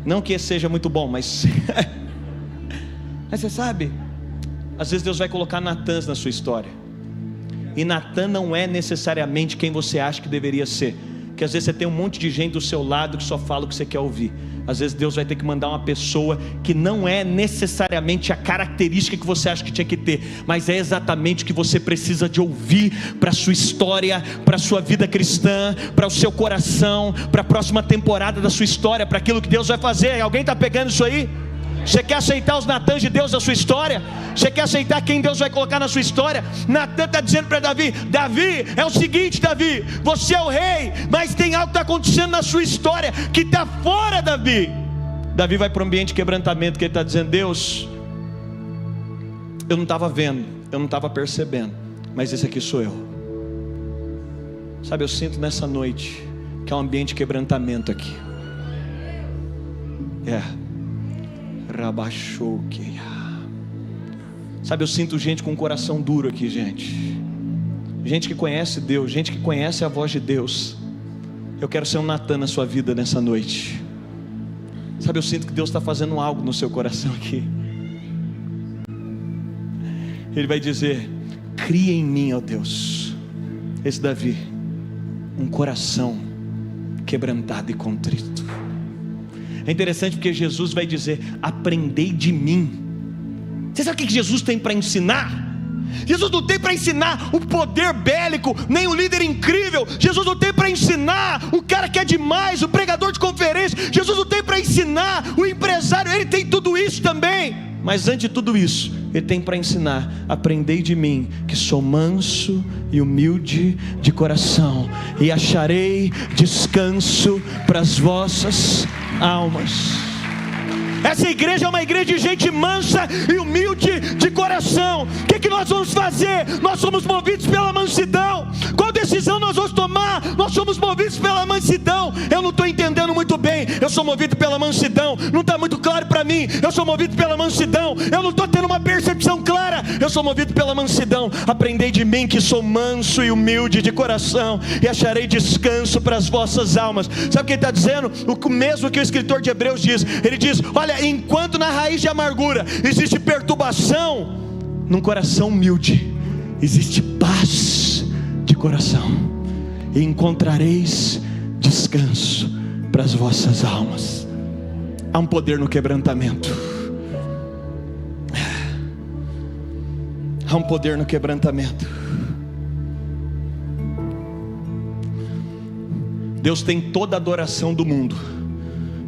Não que esse seja muito bom, mas mas você sabe, às vezes Deus vai colocar Natãs na sua história, e Natan não é necessariamente quem você acha que deveria ser. Que às vezes você tem um monte de gente do seu lado que só fala o que você quer ouvir. Às vezes Deus vai ter que mandar uma pessoa que não é necessariamente a característica que você acha que tinha que ter, mas é exatamente o que você precisa de ouvir para a sua história, para a sua vida cristã, para o seu coração, para a próxima temporada da sua história, para aquilo que Deus vai fazer. Alguém está pegando isso aí? Você quer aceitar os Natãs de Deus na sua história? Você quer aceitar quem Deus vai colocar na sua história? Natan está dizendo para Davi: Davi, é o seguinte, Davi, você é o rei, mas tem algo que está acontecendo na sua história que está fora, Davi. Davi vai para um ambiente de quebrantamento, que ele está dizendo: Deus, eu não estava vendo, eu não estava percebendo, mas esse aqui sou eu. Sabe, eu sinto nessa noite que é um ambiente de quebrantamento aqui. Sabe, eu sinto gente com o coração duro aqui, gente. Gente que conhece Deus, gente que conhece a voz de Deus. Eu quero ser um Natan na sua vida nessa noite. Sabe, eu sinto que Deus está fazendo algo no seu coração aqui. Ele vai dizer: cria em mim, ó Deus, esse Davi, um coração quebrantado e contrito. É interessante porque Jesus vai dizer: aprendei de mim. Você sabe o que Jesus tem para ensinar? Jesus não tem para ensinar o poder bélico, nem o líder incrível. Jesus não tem para ensinar o cara que é demais, o pregador de conferência. Jesus não tem para ensinar o empresário. Ele tem tudo isso também, mas antes de tudo isso, Ele tem para ensinar: aprendei de mim, que sou manso e humilde de coração, e acharei descanso para as vossas almas. Essa igreja é uma igreja de gente mansa e humilde de coração. O que nós vamos fazer? Nós somos movidos pela mansidão. Qual decisão nós vamos tomar? Nós somos movidos pela mansidão. Eu não estou entendendo muito bem. Eu sou movido pela mansidão. Não está muito claro para mim. Eu sou movido pela mansidão. Eu não estou tendo uma percepção clara. Eu sou movido pela mansidão. Aprendei de mim, que sou manso e humilde de coração, e acharei descanso para as vossas almas. Sabe o que ele está dizendo? O mesmo que o escritor de Hebreus diz. Ele diz: olha, enquanto na raiz de amargura existe perturbação, num coração humilde existe paz de coração, e encontrareis descanso para as vossas almas. Há um poder no quebrantamento. Há um poder no quebrantamento. Deus tem toda a adoração do mundo,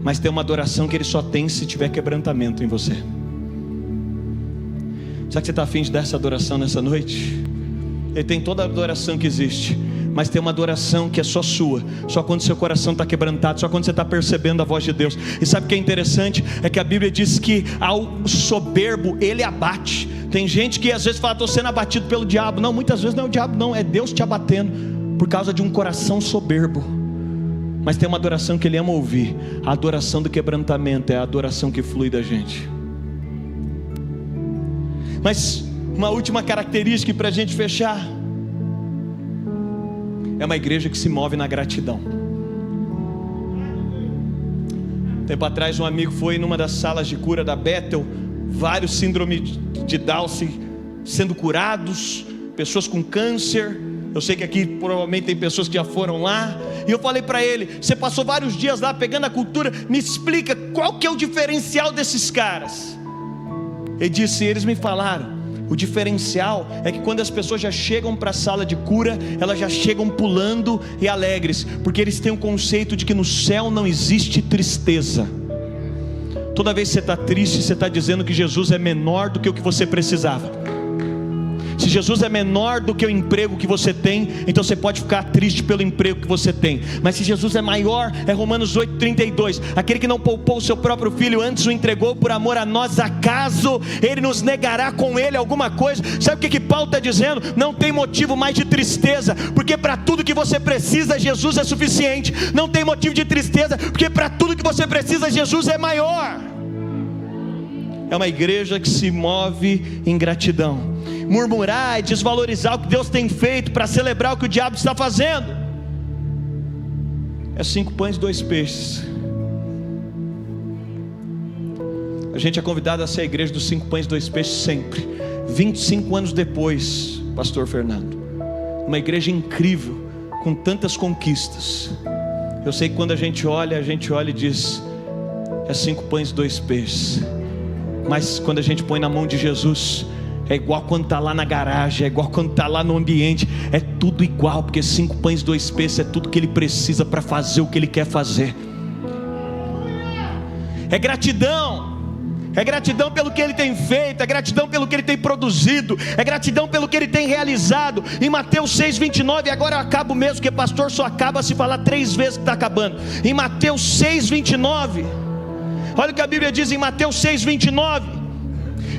mas tem uma adoração que Ele só tem se tiver quebrantamento em você. Será que você está afim de dar essa adoração nessa noite? Ele tem toda a adoração que existe, mas tem uma adoração que é só sua, só quando seu coração está quebrantado, só quando você está percebendo a voz de Deus. E sabe o que é interessante? É que a Bíblia diz que ao soberbo Ele abate. Tem gente que às vezes fala: estou sendo abatido pelo diabo. Não, muitas vezes não é o diabo não, é Deus te abatendo por causa de um coração soberbo. Mas tem uma adoração que Ele ama ouvir. A adoração do quebrantamento é a adoração que flui da gente. Mas uma última característica para a gente fechar: é uma igreja que se move na gratidão. Tempo atrás um amigo foi numa das salas de cura da Bethel, vários síndromes de Down sendo curados, pessoas com câncer. Eu sei que aqui provavelmente tem pessoas que já foram lá. E eu falei para ele: você passou vários dias lá pegando a cultura, me explica qual que é o diferencial desses caras. Ele disse: eles me falaram, o diferencial é que quando as pessoas já chegam para a sala de cura, elas já chegam pulando e alegres, porque eles têm o conceito de que no céu não existe tristeza. Toda vez que você está triste, você está dizendo que Jesus é menor do que o que você precisava. Se Jesus é menor do que o emprego que você tem, então você pode ficar triste pelo emprego que você tem. Mas se Jesus é maior, é Romanos 8,32, aquele que não poupou o seu próprio filho, antes o entregou por amor a nós, acaso Ele nos negará com Ele alguma coisa? Sabe o que Paulo está dizendo? Não tem motivo mais de tristeza, porque para tudo que você precisa, Jesus é suficiente. Não tem motivo de tristeza, porque para tudo que você precisa, Jesus é maior. É uma igreja que se move em gratidão. Murmurar e desvalorizar o que Deus tem feito para celebrar o que o diabo está fazendo é 5 pães e 2 peixes. A gente é convidado a ser a igreja dos 5 pães e 2 peixes sempre. 25 anos depois, pastor Fernando, uma igreja incrível, com tantas conquistas. Eu sei que quando a gente olha e diz: é 5 pães e 2 peixes. Mas quando a gente põe na mão de Jesus, é igual quando está lá na garagem, é igual quando está lá no ambiente, é tudo igual, porque 5 pães e 2 peixes é tudo que Ele precisa para fazer o que Ele quer fazer. É gratidão pelo que Ele tem feito, é gratidão pelo que Ele tem produzido, é gratidão pelo que Ele tem realizado. Em Mateus 6,29, agora eu acabo mesmo, porque pastor só acaba se falar 3 vezes que está acabando. Em Mateus 6,29, olha o que a Bíblia diz em Mateus 6,29.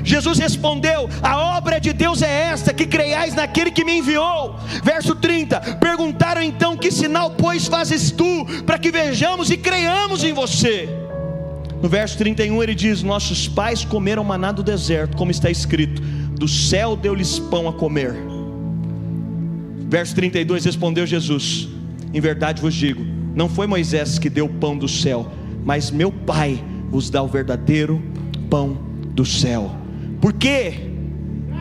Jesus respondeu: a obra de Deus é esta, que creiais naquele que me enviou. Verso 30, perguntaram então: que sinal pois fazes tu, para que vejamos e creiamos em você? No verso 31 ele diz: nossos pais comeram maná do deserto, como está escrito, do céu deu-lhes pão a comer. Verso 32, respondeu Jesus: em verdade vos digo, não foi Moisés que deu o pão do céu, mas meu Pai vos dá o verdadeiro pão do céu. Porque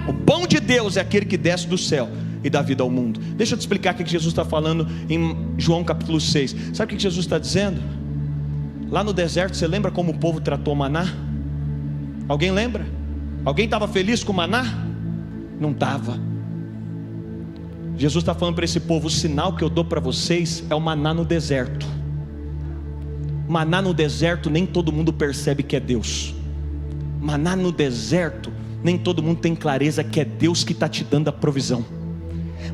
o pão de Deus é aquele que desce do céu e dá vida ao mundo. Deixa eu te explicar o que Jesus está falando em João capítulo 6. Sabe o que Jesus está dizendo? Lá no deserto, você lembra como o povo tratou o maná? Alguém lembra? Alguém estava feliz com o maná? Não estava. Jesus está falando para esse povo: o sinal que eu dou para vocês é o maná no deserto. Maná no deserto, nem todo mundo percebe que é Deus. Maná no deserto, nem todo mundo tem clareza que é Deus que está te dando a provisão.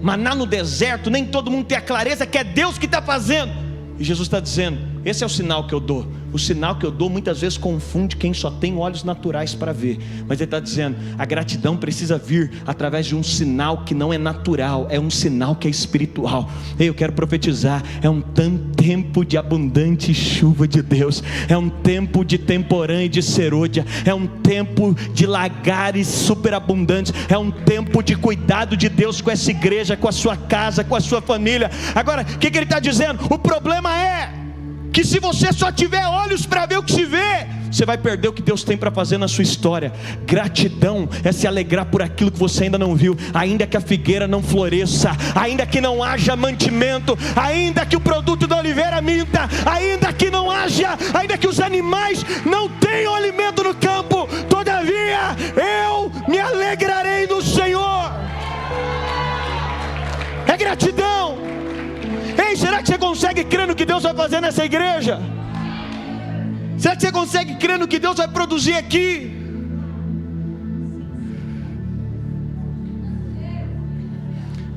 Maná no deserto, nem todo mundo tem a clareza que é Deus que está fazendo. E Jesus está dizendo: esse é o sinal que eu dou. O sinal que eu dou muitas vezes confunde quem só tem olhos naturais para ver. Mas Ele está dizendo: a gratidão precisa vir através de um sinal que não é natural, é um sinal que é espiritual. Eu quero profetizar: é um tempo de abundante chuva de Deus, é um tempo de temporã e de serôdia, é um tempo de lagares superabundantes, é um tempo de cuidado de Deus com essa igreja, com a sua casa, com a sua família. Agora, o que Ele está dizendo? O problema é que se você só tiver olhos para ver o que se vê, você vai perder o que Deus tem para fazer na sua história. Gratidão é se alegrar por aquilo que você ainda não viu. Ainda que a figueira não floresça, ainda que não haja mantimento, ainda que o produto da oliveira minta, ainda que não haja, ainda que os animais não tenham alimento no campo, todavia eu me alegrarei no Senhor. É gratidão. Ei, será que você consegue crer no que Deus vai fazer nessa igreja? Será que você consegue crer no que Deus vai produzir aqui?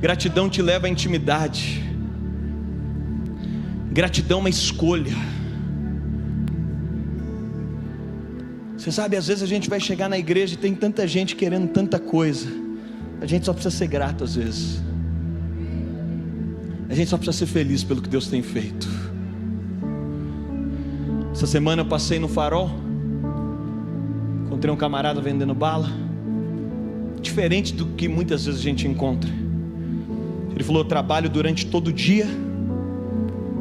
Gratidão te leva à intimidade. Gratidão é uma escolha. Você sabe, às vezes a gente vai chegar na igreja e tem tanta gente querendo tanta coisa. A gente só precisa ser grato às vezes. A gente só precisa ser feliz pelo que Deus tem feito. Essa semana eu passei no Farol, encontrei um camarada vendendo bala, diferente do que muitas vezes a gente encontra. Ele falou: eu trabalho durante todo o dia,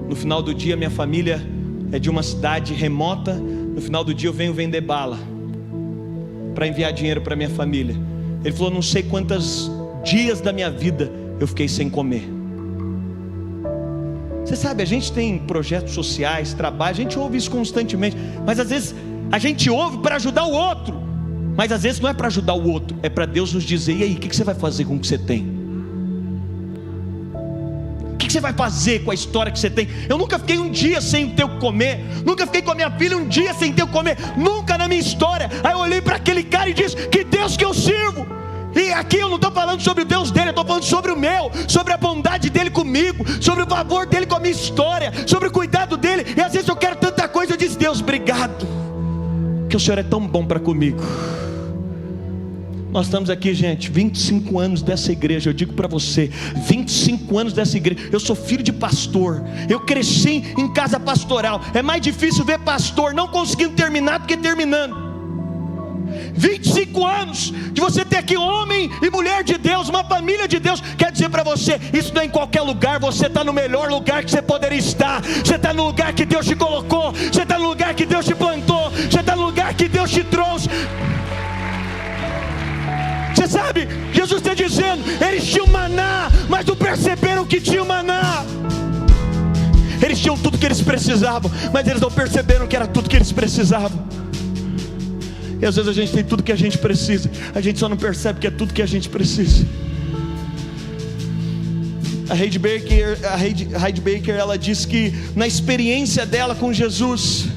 no final do dia minha família é de uma cidade remota. No final do dia eu venho vender bala para enviar dinheiro para minha família. Ele falou: não sei quantos dias da minha vida eu fiquei sem comer. Você sabe, a gente tem projetos sociais, trabalho, a gente ouve isso constantemente, mas às vezes a gente ouve para ajudar o outro, mas às vezes não é para ajudar o outro, é para Deus nos dizer: e aí, o que você vai fazer com o que você tem? O que você vai fazer com a história que você tem? Eu nunca fiquei um dia sem ter o que comer, nunca fiquei com a minha filha um dia sem ter o que comer, nunca na minha história. Aí eu olhei para aquele cara e disse: que Deus que eu sirvo! E aqui eu não estou falando sobre o Deus dele, eu estou falando sobre o meu, sobre a bondade dele comigo, sobre o favor dele com a minha história, sobre o cuidado dele. E às vezes eu quero tanta coisa, eu disse: Deus, obrigado, que o Senhor é tão bom para comigo. Nós estamos aqui, gente, 25 anos dessa igreja. Eu digo para você, 25 anos dessa igreja. Eu sou filho de pastor, eu cresci em casa pastoral. É mais difícil ver pastor não conseguindo terminar do que terminando. 25 anos de você ter aqui homem e mulher de Deus, uma família de Deus. Quer dizer para você, isso não é em qualquer lugar. Você está no melhor lugar que você poderia estar. Você está no lugar que Deus te colocou. Você está no lugar que Deus te plantou. Você está no lugar que Deus te trouxe. Você sabe, Jesus está dizendo: eles tinham maná, mas não perceberam que tinham maná. Eles tinham tudo que eles precisavam, mas eles não perceberam que era tudo que eles precisavam. E às vezes a gente tem tudo que a gente precisa, a gente só não percebe que é tudo que a gente precisa. A Heidi Baker, ela diz que na experiência dela com Jesus,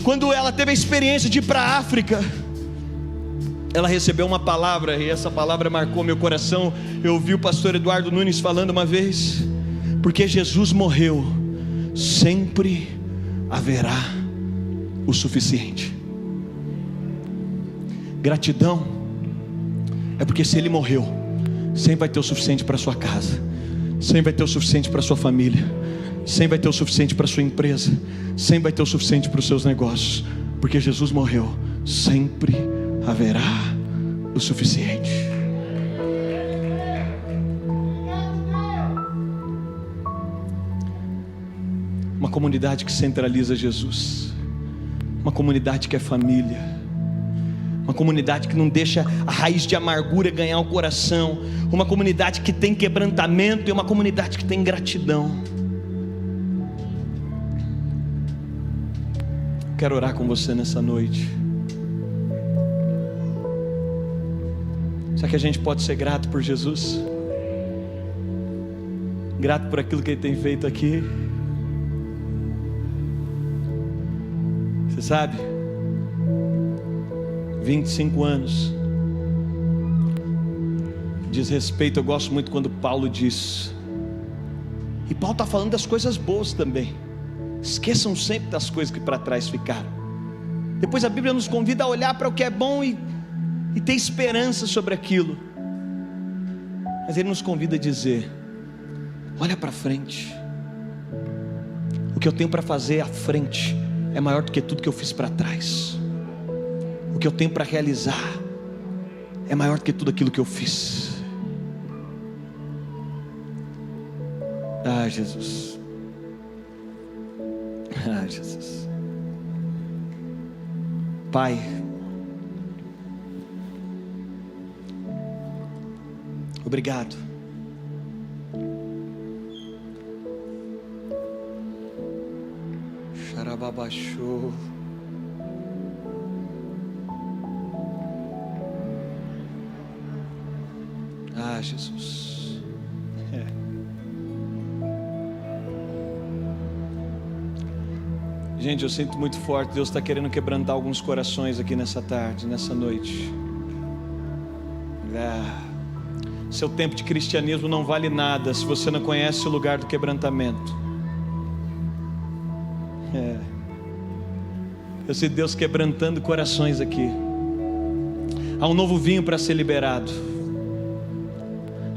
quando ela teve a experiência de ir para a África, ela recebeu uma palavra, e essa palavra marcou meu coração. Eu ouvi o pastor Eduardo Nunes falando uma vez: porque Jesus morreu, sempre haverá o suficiente. Gratidão é porque se ele morreu, sempre vai ter o suficiente para sua casa, sempre vai ter o suficiente para sua família, sempre vai ter o suficiente para sua empresa, sempre vai ter o suficiente para os seus negócios. Porque Jesus morreu, sempre haverá o suficiente. Uma comunidade que centraliza Jesus, uma comunidade que é família, uma comunidade que não deixa a raiz de amargura ganhar o coração, uma comunidade que tem quebrantamento e uma comunidade que tem gratidão. Quero orar com você nessa noite. Será que a gente pode ser grato por Jesus? Grato por aquilo que Ele tem feito aqui? Você sabe, 25 anos diz respeito. Eu gosto muito quando Paulo diz, e Paulo está falando das coisas boas também. Esqueçam sempre das coisas que para trás ficaram. Depois a Bíblia nos convida a olhar para o que é bom e ter esperança sobre aquilo. Mas Ele nos convida a dizer: olha para frente. O que eu tenho para fazer à frente é maior do que tudo que eu fiz para trás. O que eu tenho para realizar é maior do que tudo aquilo que eu fiz. Ah, Jesus. Ah, Jesus. Pai, obrigado. Xarababachou. Ah, Jesus. Gente, eu sinto muito forte. Deus está querendo quebrantar alguns corações aqui nessa tarde, nessa noite. Seu tempo de cristianismo não vale nada se você não conhece o lugar do quebrantamento. Eu sinto Deus quebrantando corações aqui. Há um novo vinho para ser liberado.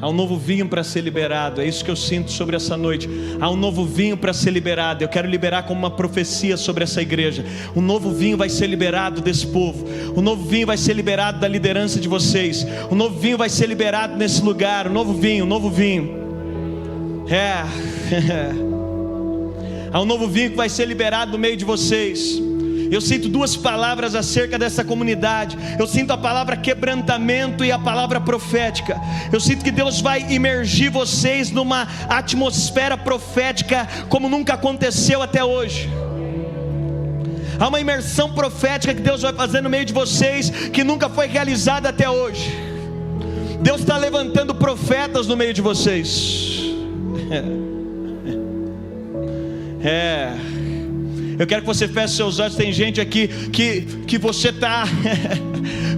Há um novo vinho para ser liberado. É isso que eu sinto sobre essa noite. Há um novo vinho para ser liberado. Eu quero liberar como uma profecia sobre essa igreja. Um novo vinho vai ser liberado desse povo. Um novo vinho vai ser liberado da liderança de vocês. Um novo vinho vai ser liberado nesse lugar. Um novo vinho, um novo vinho. Há um novo vinho que vai ser liberado no meio de vocês. Eu sinto duas palavras acerca dessa comunidade. Eu sinto a palavra quebrantamento e a palavra profética. Eu sinto que Deus vai imergir vocês numa atmosfera profética como nunca aconteceu até hoje. Há uma imersão profética que Deus vai fazer no meio de vocês que nunca foi realizada até hoje. Deus está levantando profetas no meio de vocês. Eu quero que você feche seus olhos. Tem gente aqui que você está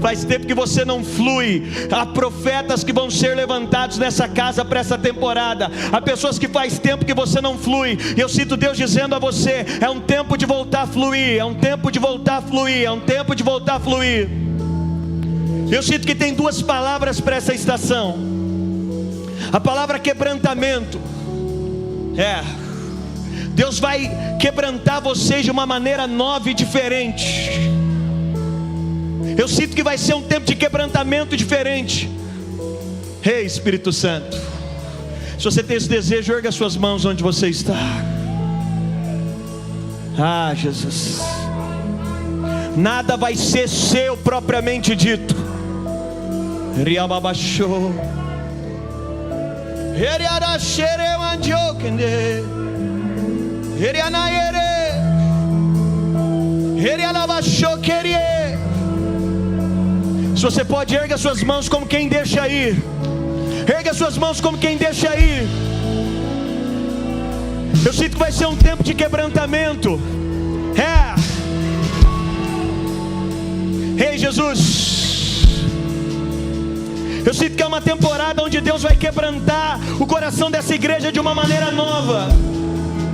faz tempo que você não flui. Há profetas que vão ser levantados nessa casa para essa temporada. Há pessoas que faz tempo que você não flui. Eu sinto Deus dizendo a você: é um tempo de voltar a fluir. É um tempo de voltar a fluir. É um tempo de voltar a fluir. Eu sinto que tem duas palavras para essa estação. A palavra quebrantamento. Deus vai quebrantar vocês de uma maneira nova e diferente. Eu sinto que vai ser um tempo de quebrantamento diferente. Ei, Espírito Santo, se você tem esse desejo, erga suas mãos onde você está. Ah, Jesus. Nada vai ser seu propriamente dito. Riababachou. Heriarachere mandiokende. Se você pode, erga suas mãos como quem deixa ir. Erga suas mãos como quem deixa ir. Eu sinto que vai ser um tempo de quebrantamento. Ei, Jesus, eu sinto que é uma temporada onde Deus vai quebrantar o coração dessa igreja de uma maneira nova.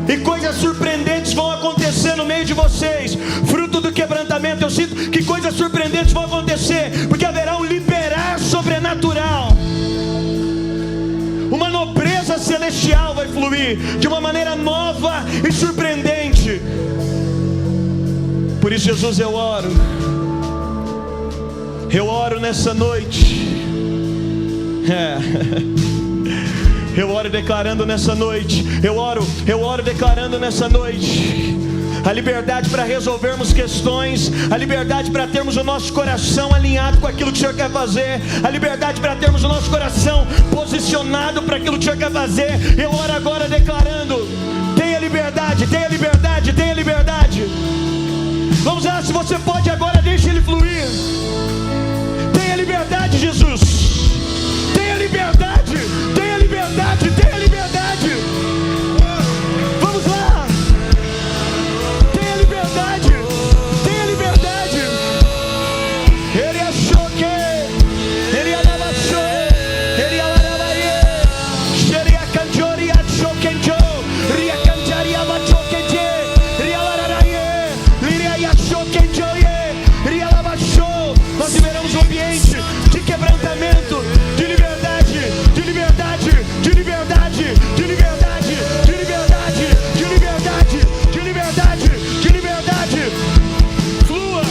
E coisas surpreendentes vão acontecer no meio de vocês, fruto do quebrantamento. Eu sinto que coisas surpreendentes vão acontecer, porque haverá um liberar sobrenatural. Uma nobreza celestial vai fluir de uma maneira nova e surpreendente. Por isso, Jesus, eu oro nessa noite. Eu oro declarando nessa noite. Eu oro declarando nessa noite a liberdade para resolvermos questões, a liberdade para termos o nosso coração alinhado com aquilo que o Senhor quer fazer, a liberdade para termos o nosso coração posicionado para aquilo que o Senhor quer fazer. Eu oro agora declarando: tenha liberdade, tenha liberdade, tenha liberdade. Vamos lá, se você pode agora, deixe Ele fluir. Tenha liberdade, Jesus. Tenha liberdade, tenha liberdade, tenha liberdade. Vamos lá. Tenha liberdade, tenha liberdade. Ele achou que ele alabachou, ele alarabaie, xeria canjoria choquenjo, ria canjaria machoquenje, ria alaraie, liria choquenjoie, ria alabachou. Nós liberamos um ambiente de quebrantamento, de liberdade, de liberdade, de liberdade, de liberdade, de liberdade, de liberdade, de liberdade, de liberdade. Flua.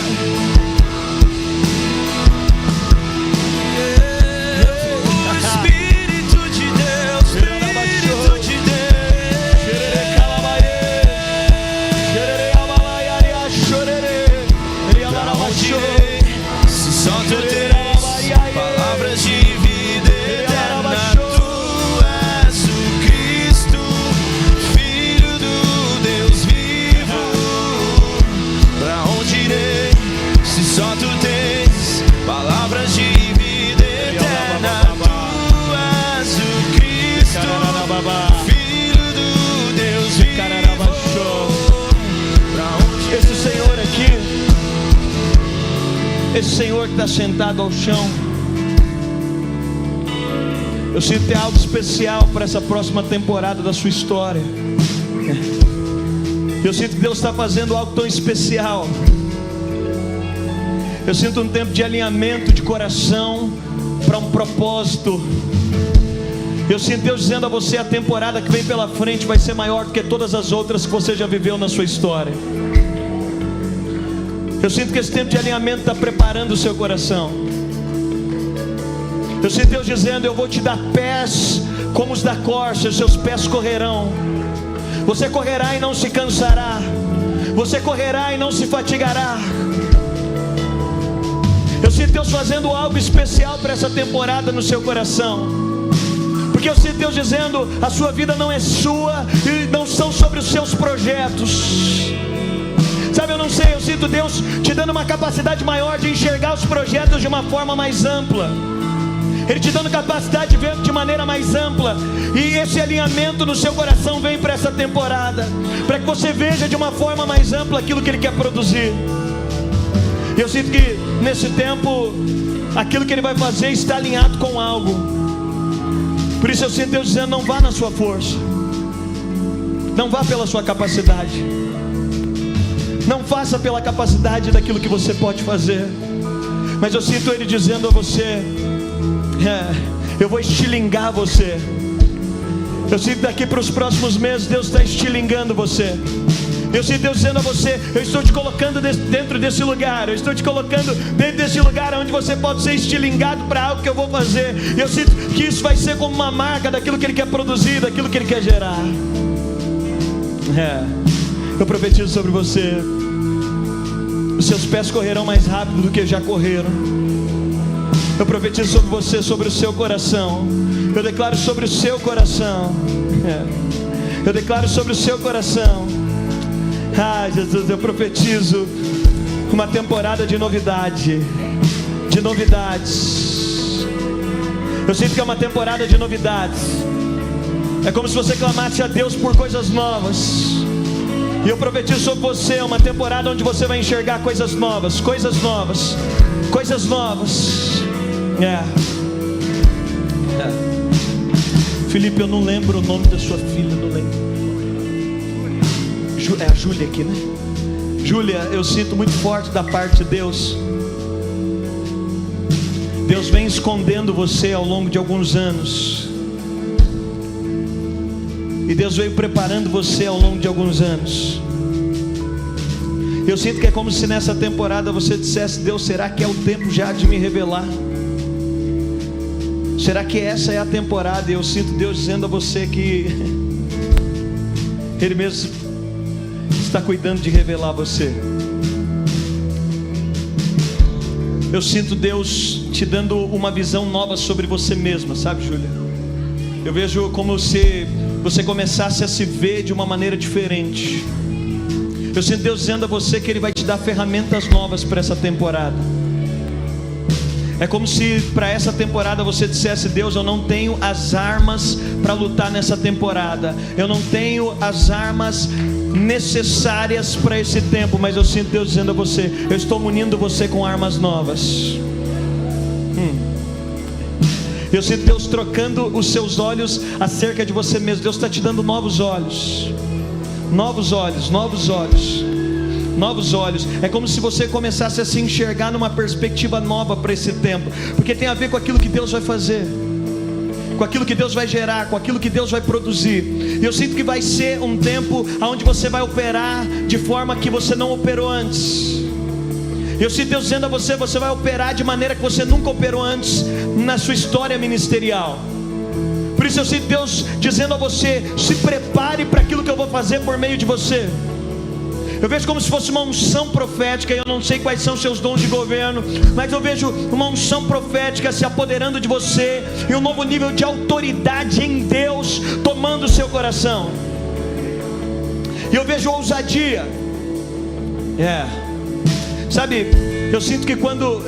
Espírito de Deus, Espírito de Deus. Pra onde irei, se só tu tens palavras de vida eterna? Tu és o Cristo, Filho do Deus vivo. Pra onde irei, se só tu tens palavras de vida eterna? Tu és o Cristo, Filho do Deus vivo. Pra onde Esse Senhor aqui, esse Senhor que está sentado ao chão, eu sinto ter algo especial para essa próxima temporada da sua história. Eu sinto que Deus está fazendo algo tão especial. Eu sinto um tempo de alinhamento de coração para um propósito. Eu sinto Deus dizendo a você: a temporada que vem pela frente vai ser maior do que todas as outras que você já viveu na sua história. Eu sinto que esse tempo de alinhamento está preparando o seu coração. Eu sinto Deus dizendo: eu vou te dar pés como os da corça, os seus pés correrão. Você correrá e não se cansará. Você correrá e não se fatigará. Eu sinto Deus fazendo algo especial para essa temporada no seu coração. Porque eu sinto Deus dizendo: a sua vida não é sua e não são sobre os seus projetos. Sabe, eu não sei, eu sinto Deus te dando uma capacidade maior de enxergar os projetos de uma forma mais ampla. Ele te dando capacidade de ver de maneira mais ampla. E esse alinhamento no seu coração vem para essa temporada, para que você veja de uma forma mais ampla aquilo que Ele quer produzir. E eu sinto que nesse tempo, aquilo que Ele vai fazer está alinhado com algo. Por isso eu sinto Deus dizendo: não vá na sua força, não vá pela sua capacidade, não faça pela capacidade daquilo que você pode fazer. Mas eu sinto Ele dizendo a você: eu vou estilingar você. Eu sinto daqui para os próximos meses Deus está estilingando você. Eu sinto Deus dizendo a você: eu estou te colocando dentro desse lugar. Eu estou te colocando dentro desse lugar onde você pode ser estilingado para algo que eu vou fazer. Eu sinto que isso vai ser como uma marca daquilo que Ele quer produzir, daquilo que Ele quer gerar. Eu profetizo sobre você: os seus pés correrão mais rápido do que já correram. Eu profetizo sobre você, sobre o seu coração. Eu declaro sobre o seu coração. Eu declaro sobre o seu coração. Jesus, eu profetizo uma temporada de novidade, de novidades. Eu sinto que é uma temporada de novidades. É como se você clamasse a Deus por coisas novas. E eu profetizo sobre você uma temporada onde você vai enxergar coisas novas, coisas novas, coisas novas. Felipe, eu não lembro o nome da sua filha, não lembro. É a Júlia aqui, né? Júlia, eu sinto muito forte da parte de Deus. Deus vem escondendo você ao longo de alguns anos. E Deus veio preparando você ao longo de alguns anos. Eu sinto que é como se nessa temporada você dissesse: Deus, será que é o tempo já de me revelar? Será que essa é a temporada? E eu sinto Deus dizendo a você que Ele mesmo está cuidando de revelar você. Eu sinto Deus te dando uma visão nova sobre você mesma, sabe, Júlia? Eu vejo como se você começasse a se ver de uma maneira diferente. Eu sinto Deus dizendo a você que Ele vai te dar ferramentas novas para essa temporada. É como se para essa temporada você dissesse: Deus, eu não tenho as armas para lutar nessa temporada. Eu não tenho as armas necessárias para esse tempo. Mas eu sinto Deus dizendo a você: eu estou munindo você com armas novas. Eu sinto Deus trocando os seus olhos acerca de você mesmo. Deus está te dando novos olhos. Novos olhos, novos olhos, novos olhos. É como se você começasse a se enxergar numa perspectiva nova para esse tempo, porque tem a ver com aquilo que Deus vai fazer, com aquilo que Deus vai gerar, com aquilo que Deus vai produzir. E eu sinto que vai ser um tempo onde você vai operar de forma que você não operou antes. Eu sinto Deus dizendo a você: você vai operar de maneira que você nunca operou antes na sua história ministerial. Por isso eu sinto Deus dizendo a você: se prepare para aquilo que eu vou fazer por meio de você. Eu vejo como se fosse uma unção profética. Eu não sei quais são os seus dons de governo, mas eu vejo uma unção profética se apoderando de você, e um novo nível de autoridade em Deus tomando o seu coração. E eu vejo ousadia. Sabe, eu sinto que quando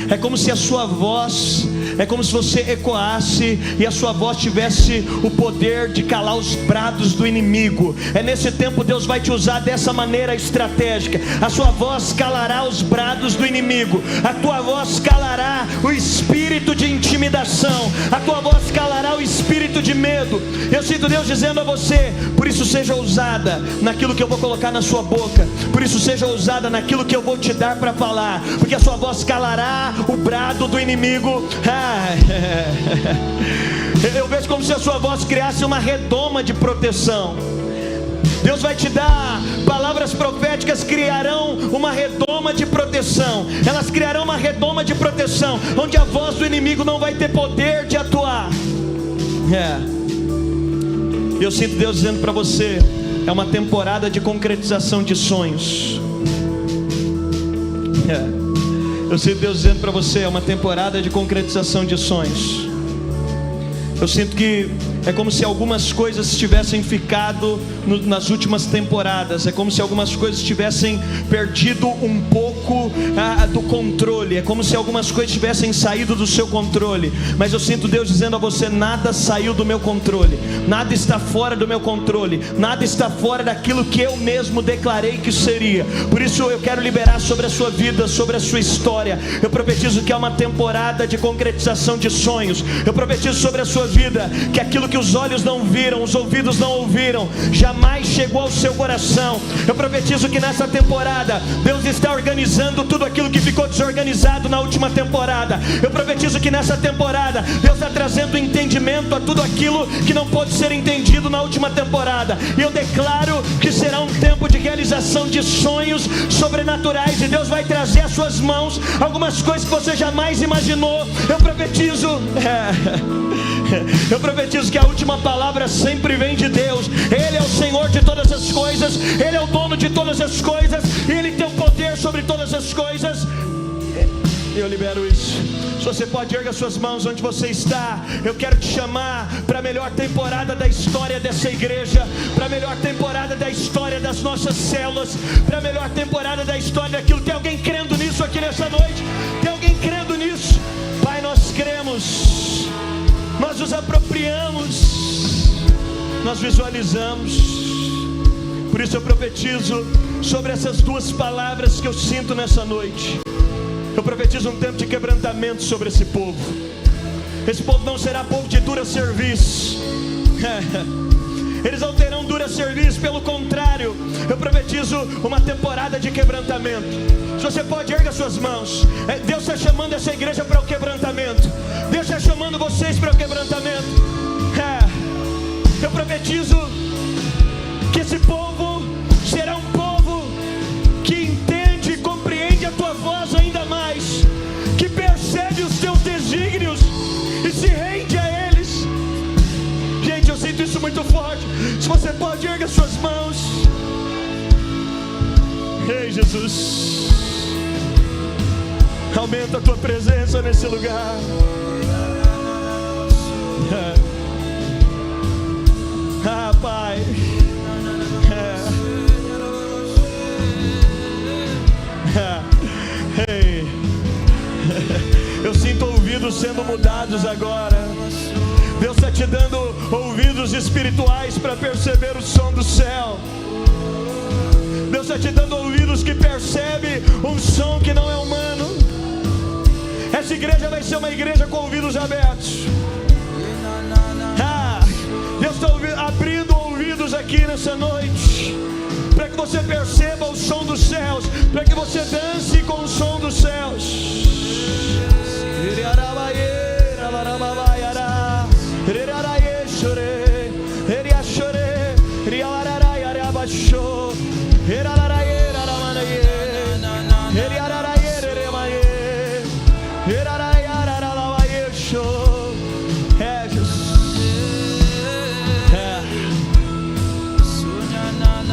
é como se a sua voz, é como se você ecoasse e a sua voz tivesse o poder de calar os brados do inimigo. É nesse tempo Deus vai te usar dessa maneira estratégica. A sua voz calará os brados do inimigo. A tua voz calará o espírito de intimidação. A tua voz calará o espírito de medo. Eu sinto Deus dizendo a você: por isso seja ousada naquilo que eu vou colocar na sua boca. Por isso seja ousada naquilo que eu vou te dar para falar, porque a sua voz calará o brado do inimigo. Eu vejo como se a sua voz criasse uma redoma de proteção. Deus vai te dar palavras proféticas, criarão uma redoma de proteção. Elas criarão uma redoma de proteção, onde a voz do inimigo não vai ter poder de atuar. Eu sinto Deus dizendo para você: é uma temporada de concretização de sonhos. Eu sinto Deus dizendo para você: é uma temporada de concretização de sonhos. Eu sinto que é como se algumas coisas tivessem ficado nas últimas temporadas. É como se algumas coisas tivessem perdido um pouco do controle. É como se algumas coisas tivessem saído do seu controle. Mas eu sinto Deus dizendo a você: nada saiu do meu controle. Nada está fora do meu controle. Nada está fora daquilo que eu mesmo declarei que seria. Por isso eu quero liberar sobre a sua vida, sobre a sua história. Eu profetizo que é uma temporada de concretização de sonhos. Eu profetizo sobre a sua vida que aquilo que os olhos não viram, os ouvidos não ouviram, jamais chegou ao seu coração. Eu profetizo que nessa temporada Deus está organizando tudo aquilo que ficou desorganizado na última temporada. Eu profetizo que nessa temporada Deus está trazendo entendimento a tudo aquilo que não pôde ser entendido na última temporada. E eu declaro que será um tempo de realização de sonhos sobrenaturais, e Deus vai trazer às suas mãos algumas coisas que você jamais imaginou. Eu profetizo que a última palavra sempre vem de Deus. Ele é o Senhor de todas as coisas, Ele é o dono de todas as coisas, e Ele tem o poder sobre todas as coisas. Eu libero isso. Se você pode, erga suas mãos onde você está. Eu quero te chamar para a melhor temporada da história dessa igreja, para a melhor temporada da história das nossas células, para a melhor temporada da história daquilo. Tem alguém crendo nisso aqui nessa noite? Tem alguém crendo nisso? Pai, nós cremos, nós nos apropriamos, nós visualizamos. Por isso eu profetizo sobre essas duas palavras que eu sinto nessa noite. Eu profetizo um tempo de quebrantamento sobre esse povo. Esse povo não será povo de dura serviço. Eles não terão dura serviço, pelo contrário, eu profetizo uma temporada de quebrantamento. Se você pode, erga suas mãos. Deus está chamando essa igreja para o quebrantamento. Deus está chamando vocês para o quebrantamento. Eu profetizo que esse povo será um povo que entende e compreende a tua voz ainda mais, que percebe os teus desígnios e se rende a eles. Gente, eu sinto isso muito forte. Se você pode, erga suas mãos. Ei, Jesus, aumenta a tua presença nesse lugar. Pai, Ei. Eu sinto ouvidos sendo mudados agora. Deus está te dando ouvidos espirituais para perceber o som do céu. Deus está te dando ouvidos que percebem um som que não é humano. Essa igreja vai ser uma igreja com ouvidos abertos. Deus está abrindo ouvidos aqui nessa noite, para que você perceba o som dos céus, para que você dance com o som dos céus.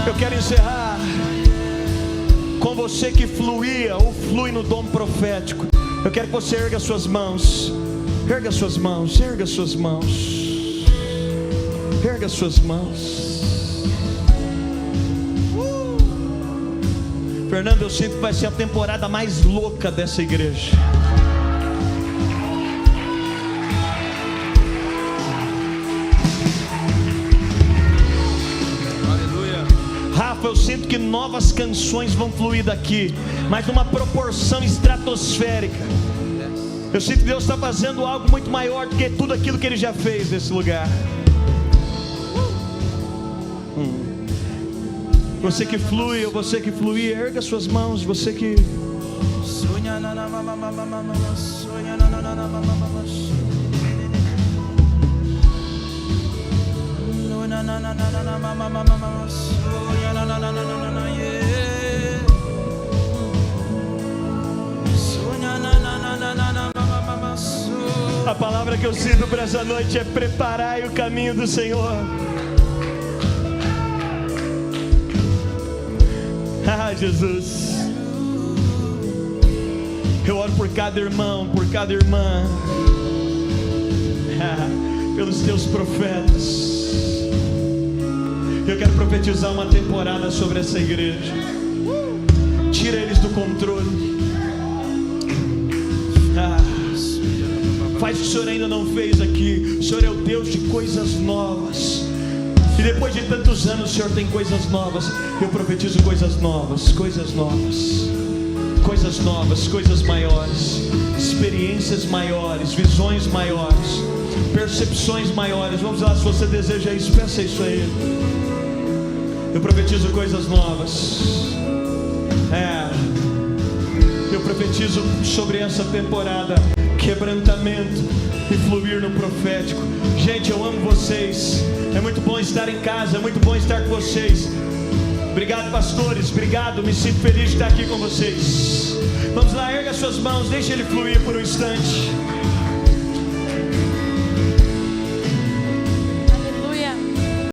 Eu quero encerrar com você que fluía ou flui no dom profético. Eu quero que você erga suas mãos. Erga suas mãos, erga suas mãos. Erga suas mãos. Fernando, eu sinto que vai ser a temporada mais louca dessa igreja. Eu sinto que novas canções vão fluir daqui, mas numa proporção estratosférica. Eu sinto que Deus está fazendo algo muito maior do que tudo aquilo que Ele já fez nesse lugar. Você que flui, ou você que fluir, erga suas mãos. Você que... A palavra que eu sinto para essa noite é: preparai o caminho do Senhor. Ah, Jesus. Eu oro por cada irmão, por cada irmã, pelos teus profetas. Eu quero profetizar uma temporada sobre essa igreja. Tira eles do controle. Faz o que o Senhor ainda não fez aqui. O Senhor é o Deus de coisas novas. E depois de tantos anos o Senhor tem coisas novas. Eu profetizo coisas novas, coisas novas, coisas novas, coisas maiores, experiências maiores, visões maiores, percepções maiores. Vamos lá, se você deseja isso, peça isso a Ele. Eu profetizo coisas novas. Eu profetizo sobre essa temporada quebrantamento e fluir no profético. Gente, eu amo vocês. É muito bom estar em casa, é muito bom estar com vocês. Obrigado, pastores, obrigado. Me sinto feliz de estar aqui com vocês. Vamos lá, erga suas mãos, deixa Ele fluir por um instante.